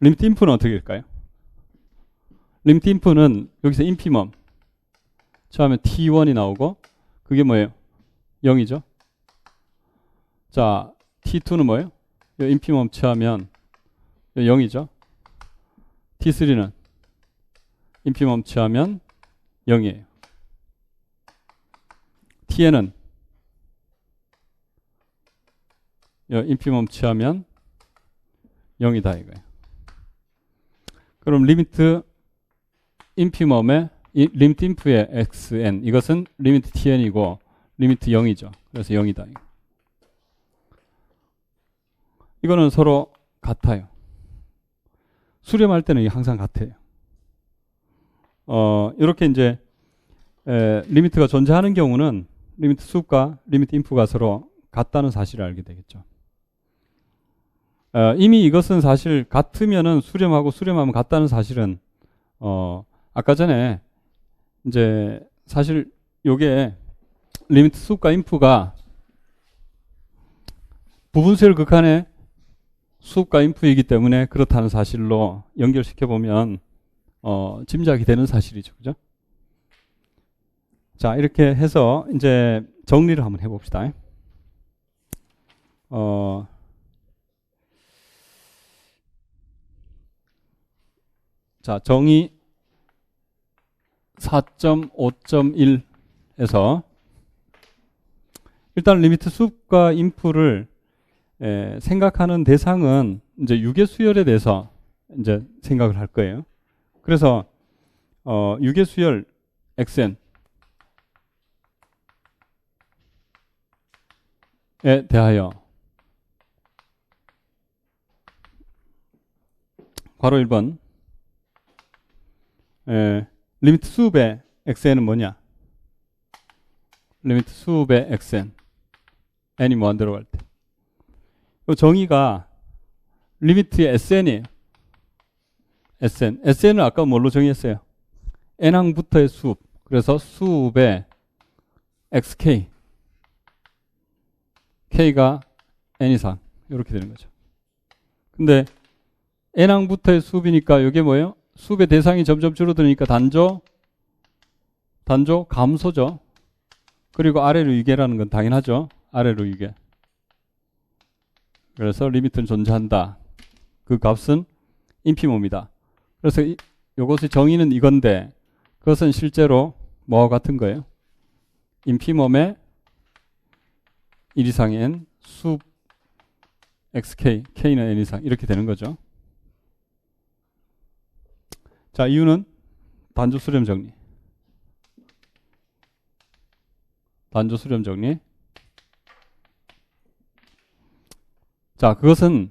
Speaker 1: 리미트 인프는 어떻게 될까요? 리미트 인프는 여기서 인피멈 처음에 t1이 나오고 그게 뭐예요? 0이죠. 자, t2는 뭐예요? 인피멈 취하면 0이죠. t3는 인피멈 취하면 0이에요. tn은 인피멈 취하면 0이다 이거예요. 그럼 리미트 인피멈의 리미트 인프의 xn 이것은 리미트 tn이고 리미트 0이죠. 그래서 0이다. 이거는 서로 같아요. 수렴할 때는 항상 같아요. 이렇게 이제 리미트가 존재하는 경우는 리미트 수과 리미트 인프가 서로 같다는 사실을 알게 되겠죠. 이미 이것은 사실 같으면은 수렴하고 수렴하면 같다는 사실은 아까 전에 이제 사실 요게 리미트 수과 인프가 부분수열 극한의 수과 인프이기 때문에 그렇다는 사실로 연결시켜 보면 짐작이 되는 사실이죠. 그죠? 자, 이렇게 해서 이제 정리를 한번 해 봅시다. 자, 정의 4.5.1에서 일단 리미트 수과 인프를 생각하는 대상은 이제 유괴수열에 대해서 이제 생각을 할 거예요. 그래서 유괴수열 xn에 대하여 괄호 1번 리미트 수업의 xn은 뭐냐? 리미트 수업의 xn n이 무한 들어갈 때 이 정의가 리미트의 sn이에요. sn을 아까 뭘로 정의했어요? n항부터의 수업. 그래서 수업의 xk k가 n 이상 이렇게 되는 거죠. 근데 n항부터의 수업이니까 이게 뭐예요? 수업의 대상이 점점 줄어드니까 단조 감소죠. 그리고 아래로 유괴라는 건 당연하죠. 아래로 유괴. 그래서 리미트는 존재한다. 그 값은 인피멈이다. 그래서 이것의 정의는 이건데 그것은 실제로 뭐와 같은 거예요? 인피멈의 1 이상의 n 수 xk, k는 n 이상 이렇게 되는 거죠. 자, 이유는 단조 수렴 정리. 단조 수렴 정리. 자, 그것은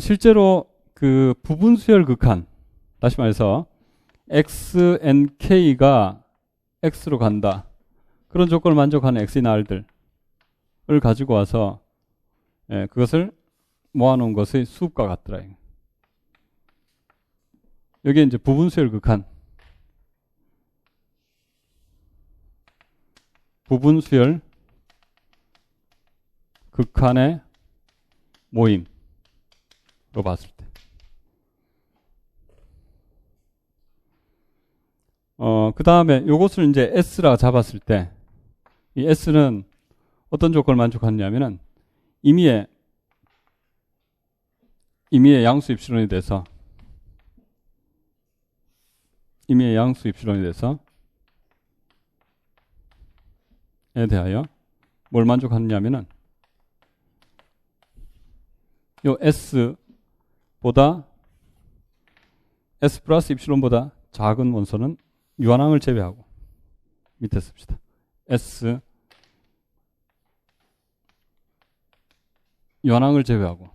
Speaker 1: 실제로 그 부분 수열 극한, 다시 말해서 xnk가 x로 간다. 그런 조건을 만족하는 x나 r들을 가지고 와서 그것을 모아놓은 것의 수업과 같더라. 여기 이제 부분 수열 극한, 부분 수열 극한의 모임으로 봤을 때. 그 다음에 요것을 이제 S라 잡았을 때, 이 S는 어떤 조건을 만족하느냐면은 임의의 양수 입실론에 대해서, 임의의 양수 입실론에 대해서, 에 대하여 뭘 만족하느냐면은 요 S보다 S 플러스 입실론보다 작은 원소는 유한항을 제외하고 밑에 씁시다. S 유한항을 제외하고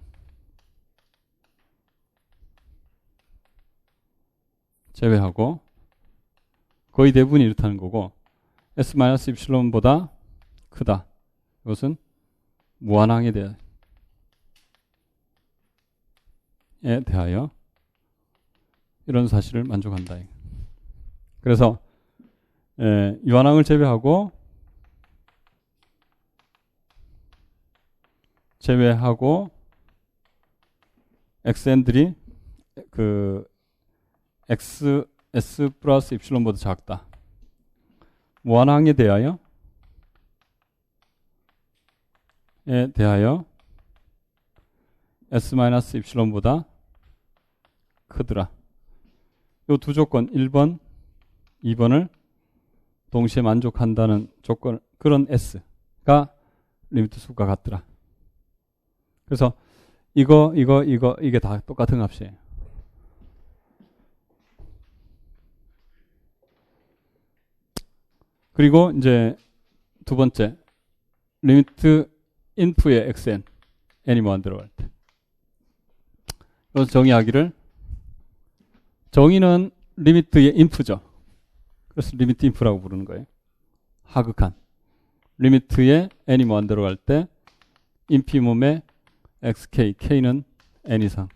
Speaker 1: 거의 대부분이 이렇다는 거고 S 마이너스 입실론보다 크다. 이것은 무한항에 대하여 이런 사실을 만족한다. 그래서 유한항을 제외하고 xn들이 그 s 플러스 입실론보다 작다. 무한항에 대하여 s 마이너스 입실론보다 크더라. 요 두 조건 1번, 2번을 동시에 만족한다는 조건, 그런 S가 리미트 수가 같더라. 그래서 이게 다 똑같은 값이에요. 그리고 이제 두 번째, 리미트 인프의 xn, n이 무한 들어갈 때. 여기서 정의하기를, 정의는 리미트의 인프죠. 그래서 리미트 인프라고 부르는 거예요. 하극한. 리미트에 n이 무한 들어갈 때 인피멈의 xk, k는 n 이상.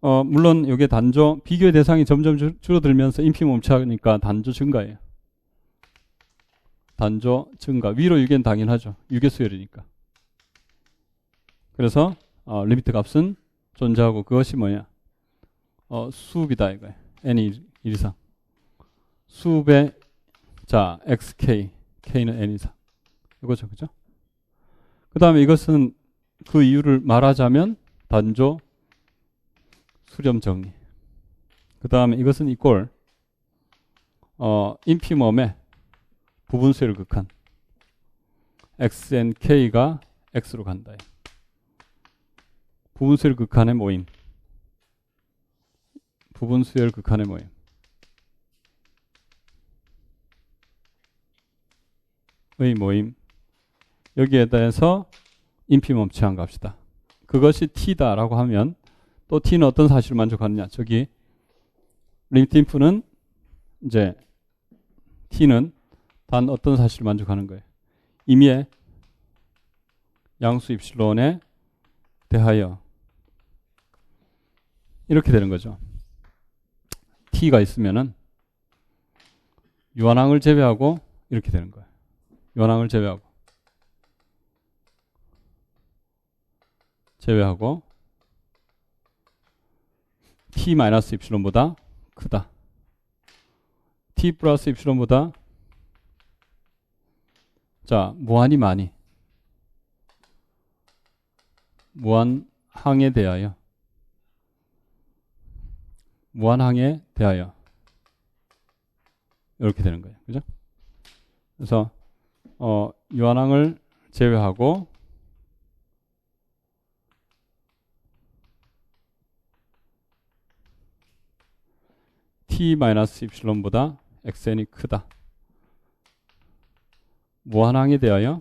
Speaker 1: 물론 이게 단조, 비교의 대상이 점점 줄어들면서 인피멈 차니까 단조 증가예요. 단조 증가. 위로 유괴는 당연하죠. 유괴 수열이니까. 그래서 리미트 값은 존재하고 그것이 뭐냐? 수업이다 이거예요. n이 1 이상. 수업의 자 xk, k는 n 이상. 이거죠, 그죠? 그 다음에 이것은 그 이유를 말하자면 단조 수렴 정리. 그 다음에 이것은 이꼴 인피멈의 부분 수열 극한 xnk가 x로 간다. 부분수열 극한의 모임. 부분수열 극한의 모임. 의 모임. 여기에 대해서 인피멈치한 값이다. 그것이 t다라고 하면 또 t는 어떤 사실을 만족하느냐. 저기 리미트 인프는 이제 t는 단 어떤 사실을 만족하는 거예요. 임의의 양수 입실론에 대하여 이렇게 되는 거죠. t가 있으면은 유한항을 제외하고 이렇게 되는 거예요. 유한항을 제외하고 t 마이너스 입실론보다 크다. t 플러스 입실론보다 자 무한히 많이 무한항에 대하여 이렇게 되는 거예요. 그죠? 그래서 유한항을 제외하고 t 마이너스 입실론보다 xn이 크다. 무한항에 대하여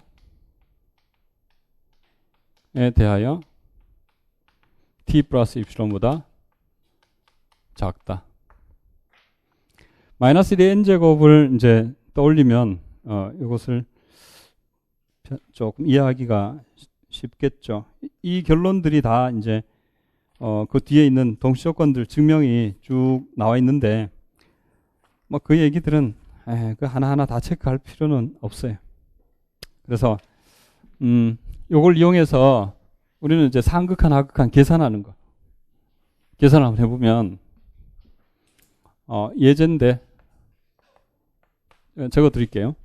Speaker 1: t 플러스 입실론보다 작다. 마이너스 1의 n제곱을 이제 떠올리면 이것을 조금 이해하기가 쉽겠죠. 이 결론들이 다 이제 그 뒤에 있는 동시조건들 증명이 쭉 나와 있는데 뭐 그 얘기들은 그 하나하나 다 체크할 필요는 없어요. 그래서 요걸 이용해서 우리는 이제 상극한 하극한 계산하는 거 계산 한번 해보면 예제인데 적어 드릴게요.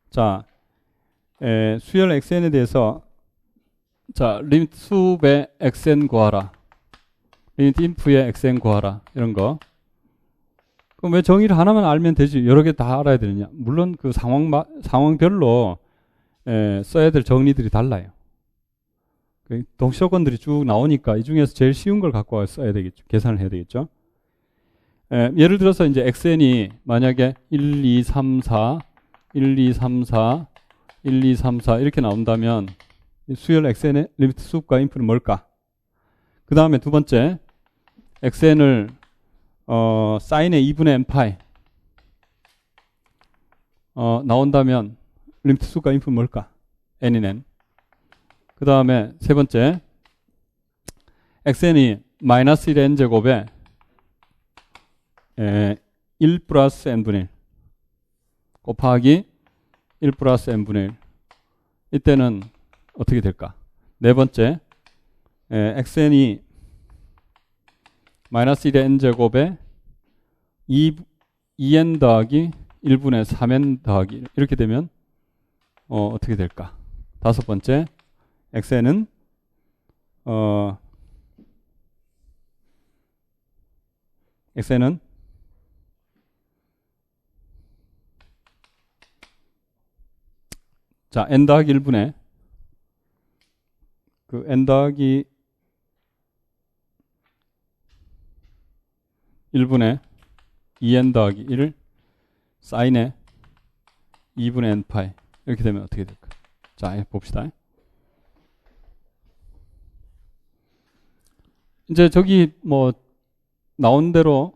Speaker 1: 자, 수열 xn에 대해서 자, 리미트 수업의 xn 구하라. 리미트 인프의 xn 구하라. 이런 거. 그럼 왜 정의를 하나만 알면 되지? 여러 개 다 알아야 되느냐? 물론 그 상황별로 써야 될 정리들이 달라요. 동시조건들이 쭉 나오니까 이 중에서 제일 쉬운 걸 갖고 와서 써야 되겠죠. 계산을 해야 되겠죠. 예를 들어서 이제 xn이 만약에 1, 2, 3, 4, 1, 2, 3, 4, 1, 2, 3, 4 이렇게 나온다면 수열 xn의 리미트 수급과 인프는 뭘까? 그 다음에 두 번째 xn을 사인의 2분의 n파이 나온다면 리미트 수급과 인프는 뭘까? n인 n. 그 다음에 세 번째 xn이 마이너스 1의 n제곱에 1 플러스 n분의 1 곱하기 1 플러스 n분의 1 이때는 어떻게 될까? 네 번째 xn이 마이너스 1의 n제곱에 2n 더하기 1분의 3n 더하기 이렇게 되면 어떻게 될까? 다섯 번째 xn은 자 n 더하기 1분의 그 n 더하기 1분의 2n 더하기 1을 사인의 2분의 n파이 이렇게 되면 어떻게 될까? 자, 봅시다. 이제 저기 뭐 나온 대로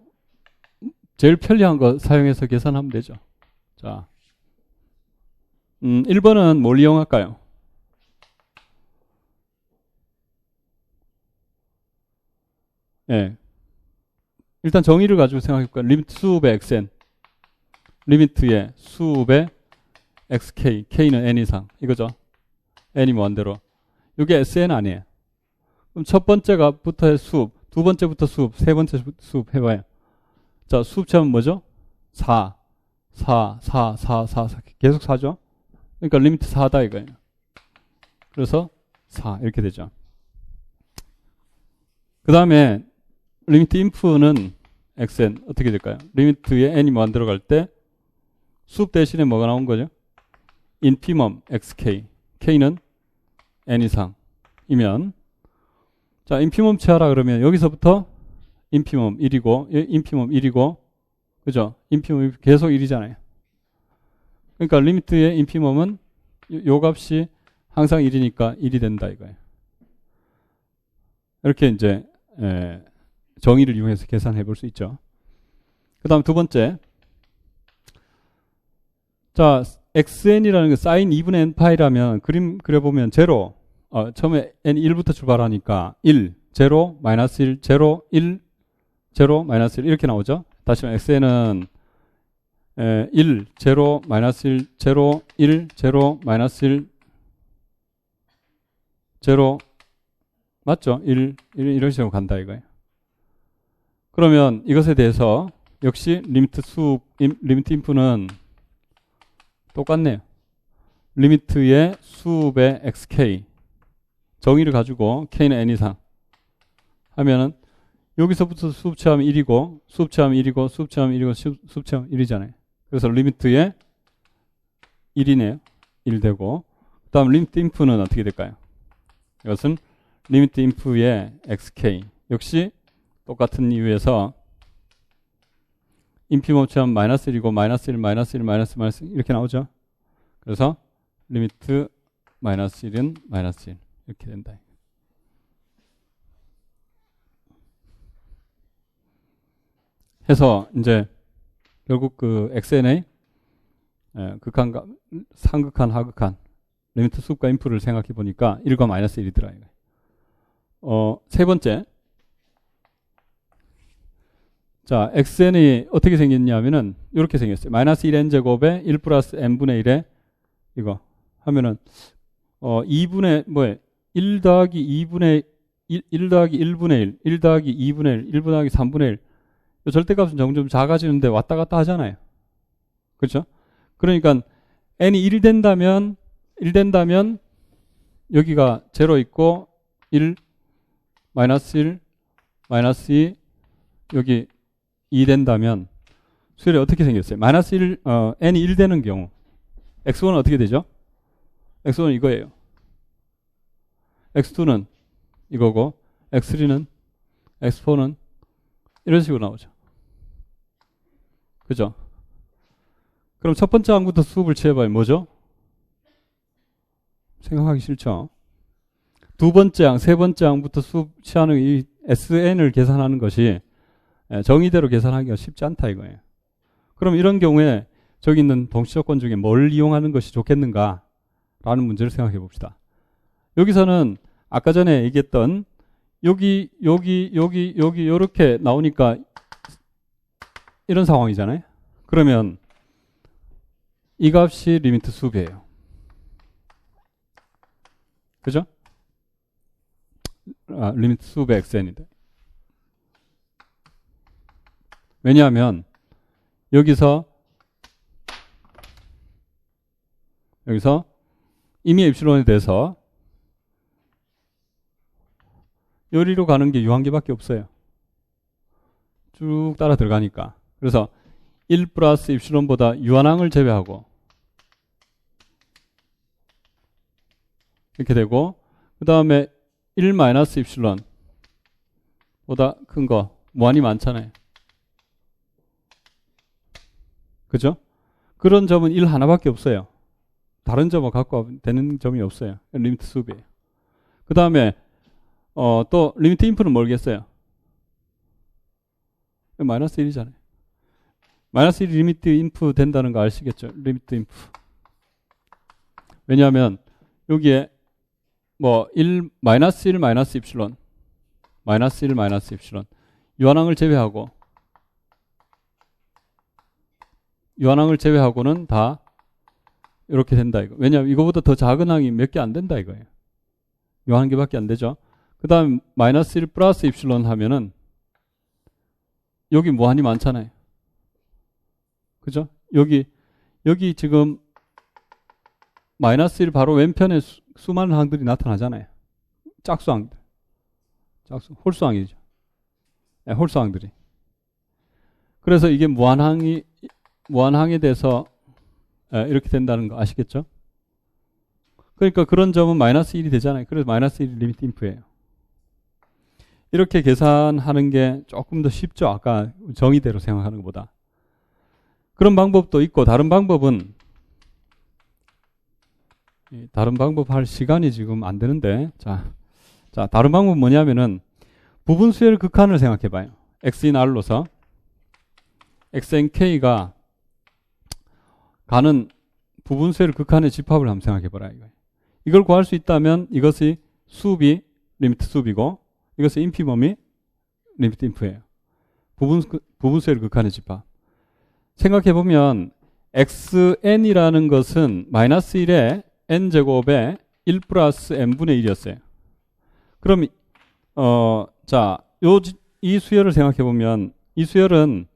Speaker 1: 제일 편리한 거 사용해서 계산하면 되죠. 자, 1번은 뭘 이용할까요? 예. 일단 정의를 가지고 생각해볼까요? 리미트 수업의 xn. 리미트의 수업의 xk. k는 n 이상. 이거죠. n이 무한대로. 이게 sn 아니에요. 그럼 첫 번째가부터의 수업, 두 번째부터 수업, 세 번째 수업 해봐요. 자, 수업 체험은 뭐죠? 4, 4, 4, 4, 4, 4. 계속 4죠? 그러니까 리미트 4다 이거예요. 그래서 4 이렇게 되죠. 그 다음에 리미트 인프는 xn 어떻게 될까요? 리미트에 n이 무한대로 갈 때 수업 대신에 뭐가 나온 거죠? 인피멈 xk, k는 n 이상이면, 자, 인피멈 취하라 그러면 여기서부터 인피멈 1이고, 인피멈 1이고, 그죠? 인피멈이 계속 1이잖아요. 그러니까 리미트의 인피멈은 요 값이 항상 1이니까 1이 된다 이거예요. 이렇게 이제 정의를 이용해서 계산해 볼 수 있죠. 그 다음 두 번째. 자, xn이라는 게 사인 2분의 n 파이라면 그림 그려보면 제로, 처음에 n 1부터 출발하니까 1, 제로, 마이너스 1, 제로, 1, 제로, 마이너스 1 이렇게 나오죠. 다시 말해 xn은 1, 제로, 마이너스 1, 제로, 1, 제로, 마이너스 1, 제로, 맞죠? 1, 이런 식으로 간다 이거예요. 그러면 이것에 대해서 역시 리미트 인프는 똑같네요. 리미트의 수의 xk 정의를 가지고 k는 n 이상 하면은 여기서부터 수업 체험이 1이고 수업 체험이 1이고 수업 체험이 1이고 수업 체험이 1이잖아요. 그래서 리미트의 1이네요. 1 되고 그 다음 리미트 인프는 어떻게 될까요? 이것은 리미트 인프의 xk 역시 똑같은 이유에서 인피멈 체험 마이너스 1이고 마이너스 1, 마이너스 1, 마이너스 1 이렇게 나오죠. 그래서 리미트 마이너스 1은 마이너스 1 이렇게 된다. 해서 이제 결국 그 xn의 극한과 상극한 하극한 리미트 수급과 인프를 생각해 보니까 1과 마이너스 1이더라. 세 번째. 자, xn이 어떻게 생겼냐면은 이렇게 생겼어요. 마이너스 1n 제곱에 1 플러스 n분의 1에 이거 하면은 2분의 뭐에 1 더하기 2분의 1 더하기 1분의 1, 1 더하기 2분의 1, 1 더하기 3분의 1. 이 절대값은 점점 작아지는데 왔다 갔다 하잖아요. 그렇죠? 그러니까 n이 1 된다면 여기가 0 있고 1, 마이너스 1, 마이너스 2, 여기 2 된다면 수열이 어떻게 생겼어요? 마이너스 1, n이 1 되는 경우 x1은 어떻게 되죠? x1은 이거예요. x2는 이거고 x3는 x4는 이런 식으로 나오죠. 그죠? 그럼 첫 번째 항부터 수업을 취해봐요. 뭐죠? 생각하기 싫죠? 두 번째 항, 세 번째 항부터 수업 취하는 이 SN을 계산하는 것이 정의대로 계산하기가 쉽지 않다 이거예요. 그럼 이런 경우에 저기 있는 동시조건 중에 뭘 이용하는 것이 좋겠는가? 라는 문제를 생각해 봅시다. 여기서는 아까 전에 얘기했던 여기 요렇게 나오니까 이런 상황이잖아요. 그러면 이 값이 리미트 수비예요. 그죠? 리미트 수배 xn이다. 왜냐하면 여기서 이미 엡실론에 대해서 요리로 가는 게 유한계밖에 없어요. 쭉 따라 들어가니까. 그래서 1 플러스 엡실론보다 유한항을 제외하고 이렇게 되고 그 다음에 1 마이너스 엡실론보다 큰 거 무한히 많잖아요. 그죠? 그런 점은 1 하나밖에 없어요. 다른 점을 갖고 되는 점이 없어요. 리미트 수비예요. 그 다음에 또 리미트 인프는 모르겠어요. 마이너스 1이잖아요. 마이너스 1 리미트 인프 된다는 거 아시겠죠? 리미트 인프. 왜냐하면 여기에 뭐 1 마이너스 1 마이너스 엡실론 마이너스 1 마이너스 엡실론 유한항을 제외하고는 다 이렇게 된다 이거. 왜냐하면 이거보다 더 작은 항이 몇 개 안 된다 이거예요. 요 한 개밖에 안 되죠. 그 다음 마이너스 1 플러스 엡실론 하면은 여기 무한히 많잖아요. 그죠? 여기 지금 마이너스 1 바로 왼편에 수많은 항들이 나타나잖아요. 짝수항들. 홀수항이죠. 네, 홀수항들이. 그래서 이게 무한항에 대해서 이렇게 된다는 거 아시겠죠? 그러니까 그런 점은 마이너스 1이 되잖아요. 그래서 마이너스 1이 리미트 인프예요. 이렇게 계산하는 게 조금 더 쉽죠. 아까 정의대로 생각하는 것보다. 그런 방법도 있고 다른 방법은 다른 방법 할 시간이 지금 안 되는데 자 다른 방법은 뭐냐면은 부분수열 극한을 생각해 봐요. x인 r로서 xnk가 가는 부분수열 극한의 집합을 한번 생각해 보라 이거예요. 이걸 구할 수 있다면 이것이 수업이 리미트 수업이고 이것은 인피멈이 리미트 인프예요. 부분수열 극한의 집합. 생각해 보면 xn이라는 것은 마이너스 1에 n제곱에 1 플러스 n분의 1이었어요. 그럼 이 수열을 생각해 보면 이 수열은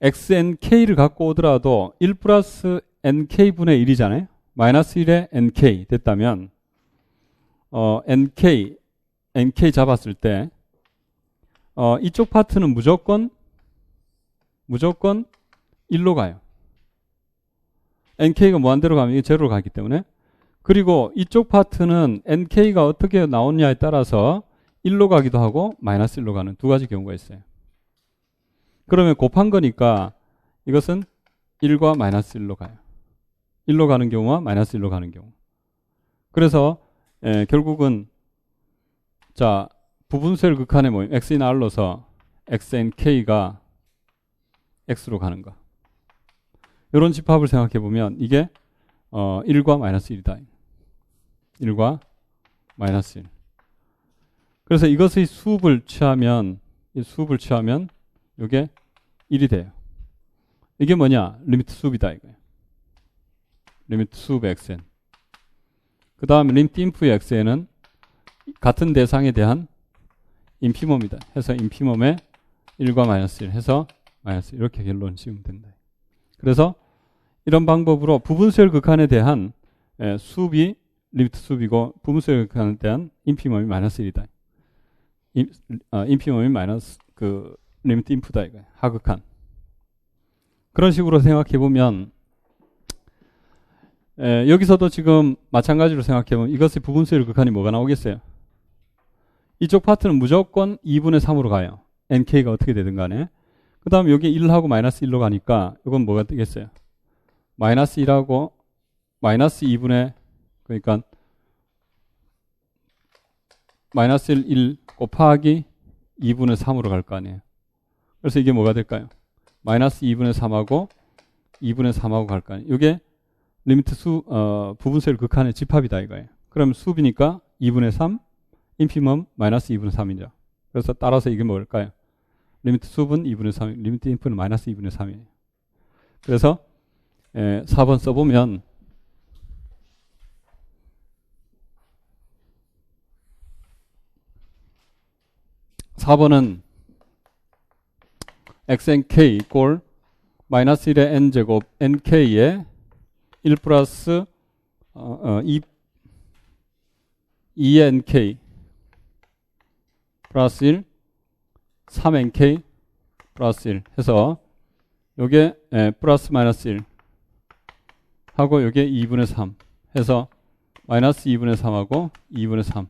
Speaker 1: xnk를 갖고 오더라도 1 플러스 nk분의 1이잖아요. 마이너스 1에 nk 됐다면 nk 잡았을 때 이쪽 파트는 무조건 1로 가요. nk가 무한대로 가면 이게 제로로 가기 때문에. 그리고 이쪽 파트는 nk가 어떻게 나오느냐에 따라서 1로 가기도 하고 마이너스 1로 가는 두 가지 경우가 있어요. 그러면 곱한 거니까 이것은 1과 마이너스 1로 가요. 1로 가는 경우와 마이너스 1로 가는 경우. 그래서 결국은 부분수열 극한의 모임 x인 r로서 xnk가 x로 가는 거. 이런 집합을 생각해 보면 이게 1과 마이너스 1이다. 1과 마이너스 1. 그래서 이것의 수업을 취하면 이게 1이 돼요. 이게 뭐냐? 리미트 수업이다 이거예요. 리미트 수업 xn. 그 다음에 리미트 인프의 xn은 같은 대상에 대한 인피멈이다. 해서 인피멈의 1과 마이너스 1 해서 마이너스 1 이렇게 결론 지으면 된다. 그래서 이런 방법으로 부분수열 극한에 대한 수업이 리미트 수업이고 부분수열 극한에 대한 인피멈이 마이너스 1이다. 인피멈이 마이너스 리미트 인프다 이거예요. 하극한. 그런 식으로 생각해 보면 여기서도 지금 마찬가지로 생각해 보면 이것의 부분수열 극한이 뭐가 나오겠어요? 이쪽 파트는 무조건 2분의 3으로 가요. nk가 어떻게 되든 간에. 그 다음에 여기 1하고 마이너스 1로 가니까 이건 뭐가 되겠어요? 마이너스 1하고 마이너스 2분의 그러니까 마이너스 1 곱하기 2분의 3으로 갈 거 아니에요. 그래서 이게 뭐가 될까요? 마이너스 2분의 3하고 2분의 3하고 갈 거 아니에요. 이게 리미트 부분수열 극한의 집합이다 이거예요. 그럼 수비니까 2분의 3 인피멈 마이너스 2분의 3이죠. 그래서 따라서 이게 뭘까요? 리미트 수분 2분의 3, 리미트 인프는 마이너스 2분의 3이에요. 그래서 4번 써보면 (4번은) xnk 이꼴 마이너스 1의 n제곱 nk에 1 플러스 2nk 플러스 1 3nk 플러스 1 해서 요게 플러스 마이너스 1 하고 요게 2분의 3 해서 마이너스 2분의 3하고 2분의 3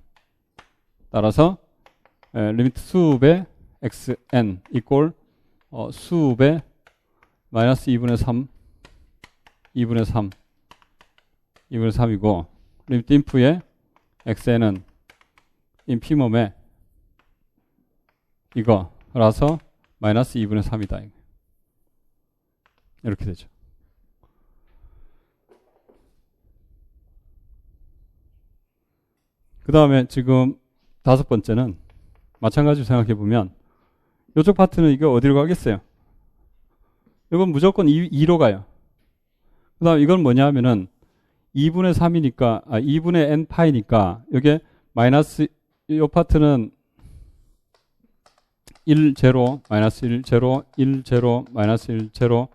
Speaker 1: 따라서 리미트 수업의 xn 이꼴 수업의 마이너스 2분의 3 2분의 3 2분의 3이고 리미트 인프의 xn은 인피멈의 이거라서 마이너스 2분의 3이다. 이렇게 되죠. 그 다음에 지금 5번째는 마찬가지로 생각해 보면 이쪽 파트는 이거 어디로 가겠어요? 이건 무조건 2로 가요. 그 다음 이건 뭐냐 하면은 2분의 3이니까 2분의 n 파이니까 이게 마이너스 이 파트는 1, 0, 마이너스 1, 0, 1, 0, 마이너스 1, 0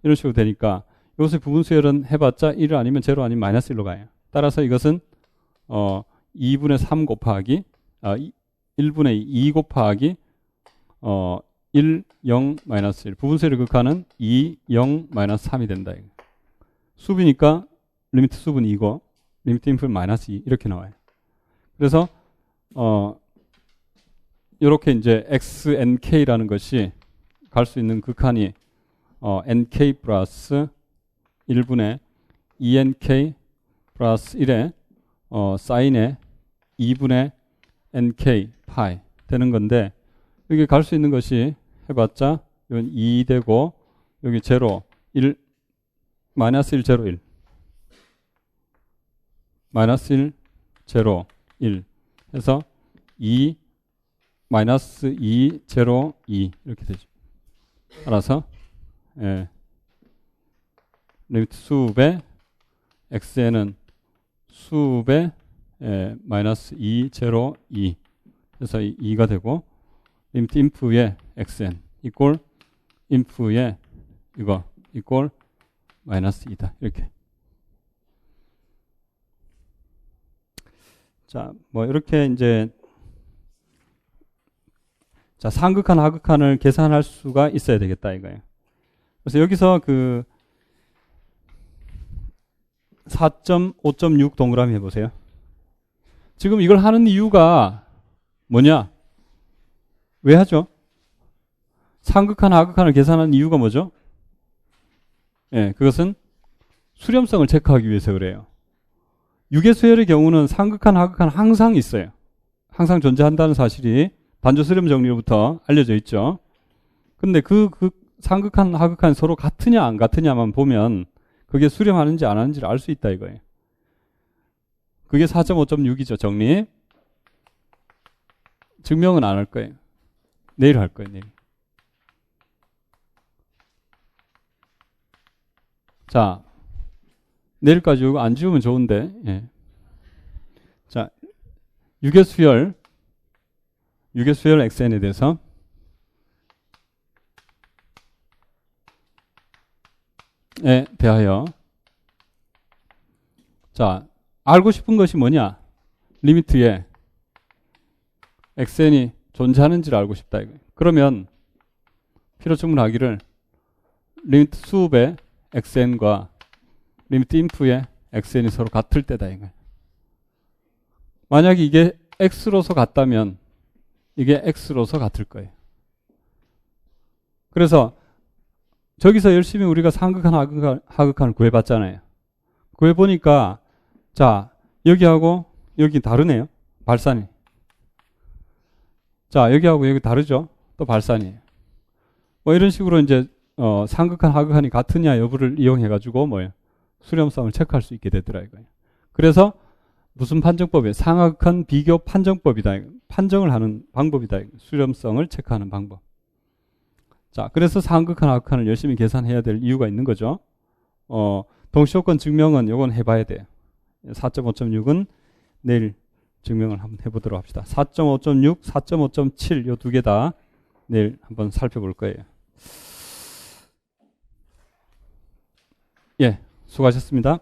Speaker 1: 이런 식으로 되니까 이것의 부분수열은 해봤자 1 아니면 0 아니면 마이너스 1로 가요. 따라서 이것은 2분의 3 곱하기 1분의 2 곱하기 1, 0, 마이너스 1 부분수열을 극하는 2, 0, 마이너스 3이 된다. 수비니까 리미트 수분 2고 리미트 인풋 마이너스 2 이렇게 나와요. 그래서 이렇게 이제 xnk라는 것이 갈 수 있는 극한이 nk 플러스 1분의 2nk 플러스 1의 사인의 2분의 nk 파이 되는 건데, 여기 갈 수 있는 것이 해봤자 이건 2 되고 여기 제로 1 마이너스 1 제로 1 마이너스 1 제로 1 해서 2 마이너스 2 제로 2 이렇게 되죠. 알아서 리미트 수배 xn은 수배 마이너스 2 제로 2 해서 2가 되고, 리미트 인프의 xn 이꼴 인프의 이거 이꼴 마이너스 2다 이렇게. 자, 뭐 이렇게 이제 자, 상극한 하극한을 계산할 수가 있어야 되겠다 이거예요. 그래서 여기서 그 4.5.6 동그라미 해보세요. 지금 이걸 하는 이유가 뭐냐? 왜 하죠? 상극한 하극한을 계산하는 이유가 뭐죠? 그것은 수렴성을 체크하기 위해서 그래요. 유계수열의 경우는 상극한 하극한 항상 있어요. 항상 존재한다는 사실이 반조 수렴 정리로부터 알려져 있죠. 근데 그 상극한 하극한 서로 같으냐 안 같으냐만 보면 그게 수렴하는지 안 하는지를 알 수 있다 이거예요. 그게 4.5.6이죠. 정리. 증명은 안 할 거예요. 내일 할 거예요. 내일. 자, 내일까지 이거 안 지우면 좋은데. 자, 유계수열 xn에 대해서 대하여, 자, 알고 싶은 것이 뭐냐? 리미트에 xn이 존재하는지를 알고 싶다 이거예요. 그러면 필요 충분하기를 리미트 수업의 xn과 리미트 인프의 xn이 서로 같을 때다 이거예요. 만약에 이게 x로서 같다면 이게 x로서 같을 거예요. 그래서 저기서 열심히 우리가 상극한 하극한을 구해봤잖아요. 구해보니까 자, 여기하고 여기 다르네요. 발산이. 자, 여기하고 여기 다르죠. 또 발산이에요. 뭐 이런 식으로 이제 상극한 하극한이 같으냐 여부를 이용해가지고 뭐예요? 수렴성을 체크할 수 있게 되더라 이거예요. 그래서 무슨 판정법이에요? 상하극한 비교 판정법이다. 판정을 하는 방법이다. 수렴성을 체크하는 방법. 자, 그래서 상극한 하극한을 열심히 계산해야 될 이유가 있는 거죠. 동시효권 증명은 요건 해봐야 돼요. 4.5.6은 내일 증명을 한번 해보도록 합시다. 4.5.6, 4.5.7 요 두 개 다 내일 한번 살펴볼 거예요. 예, 수고하셨습니다.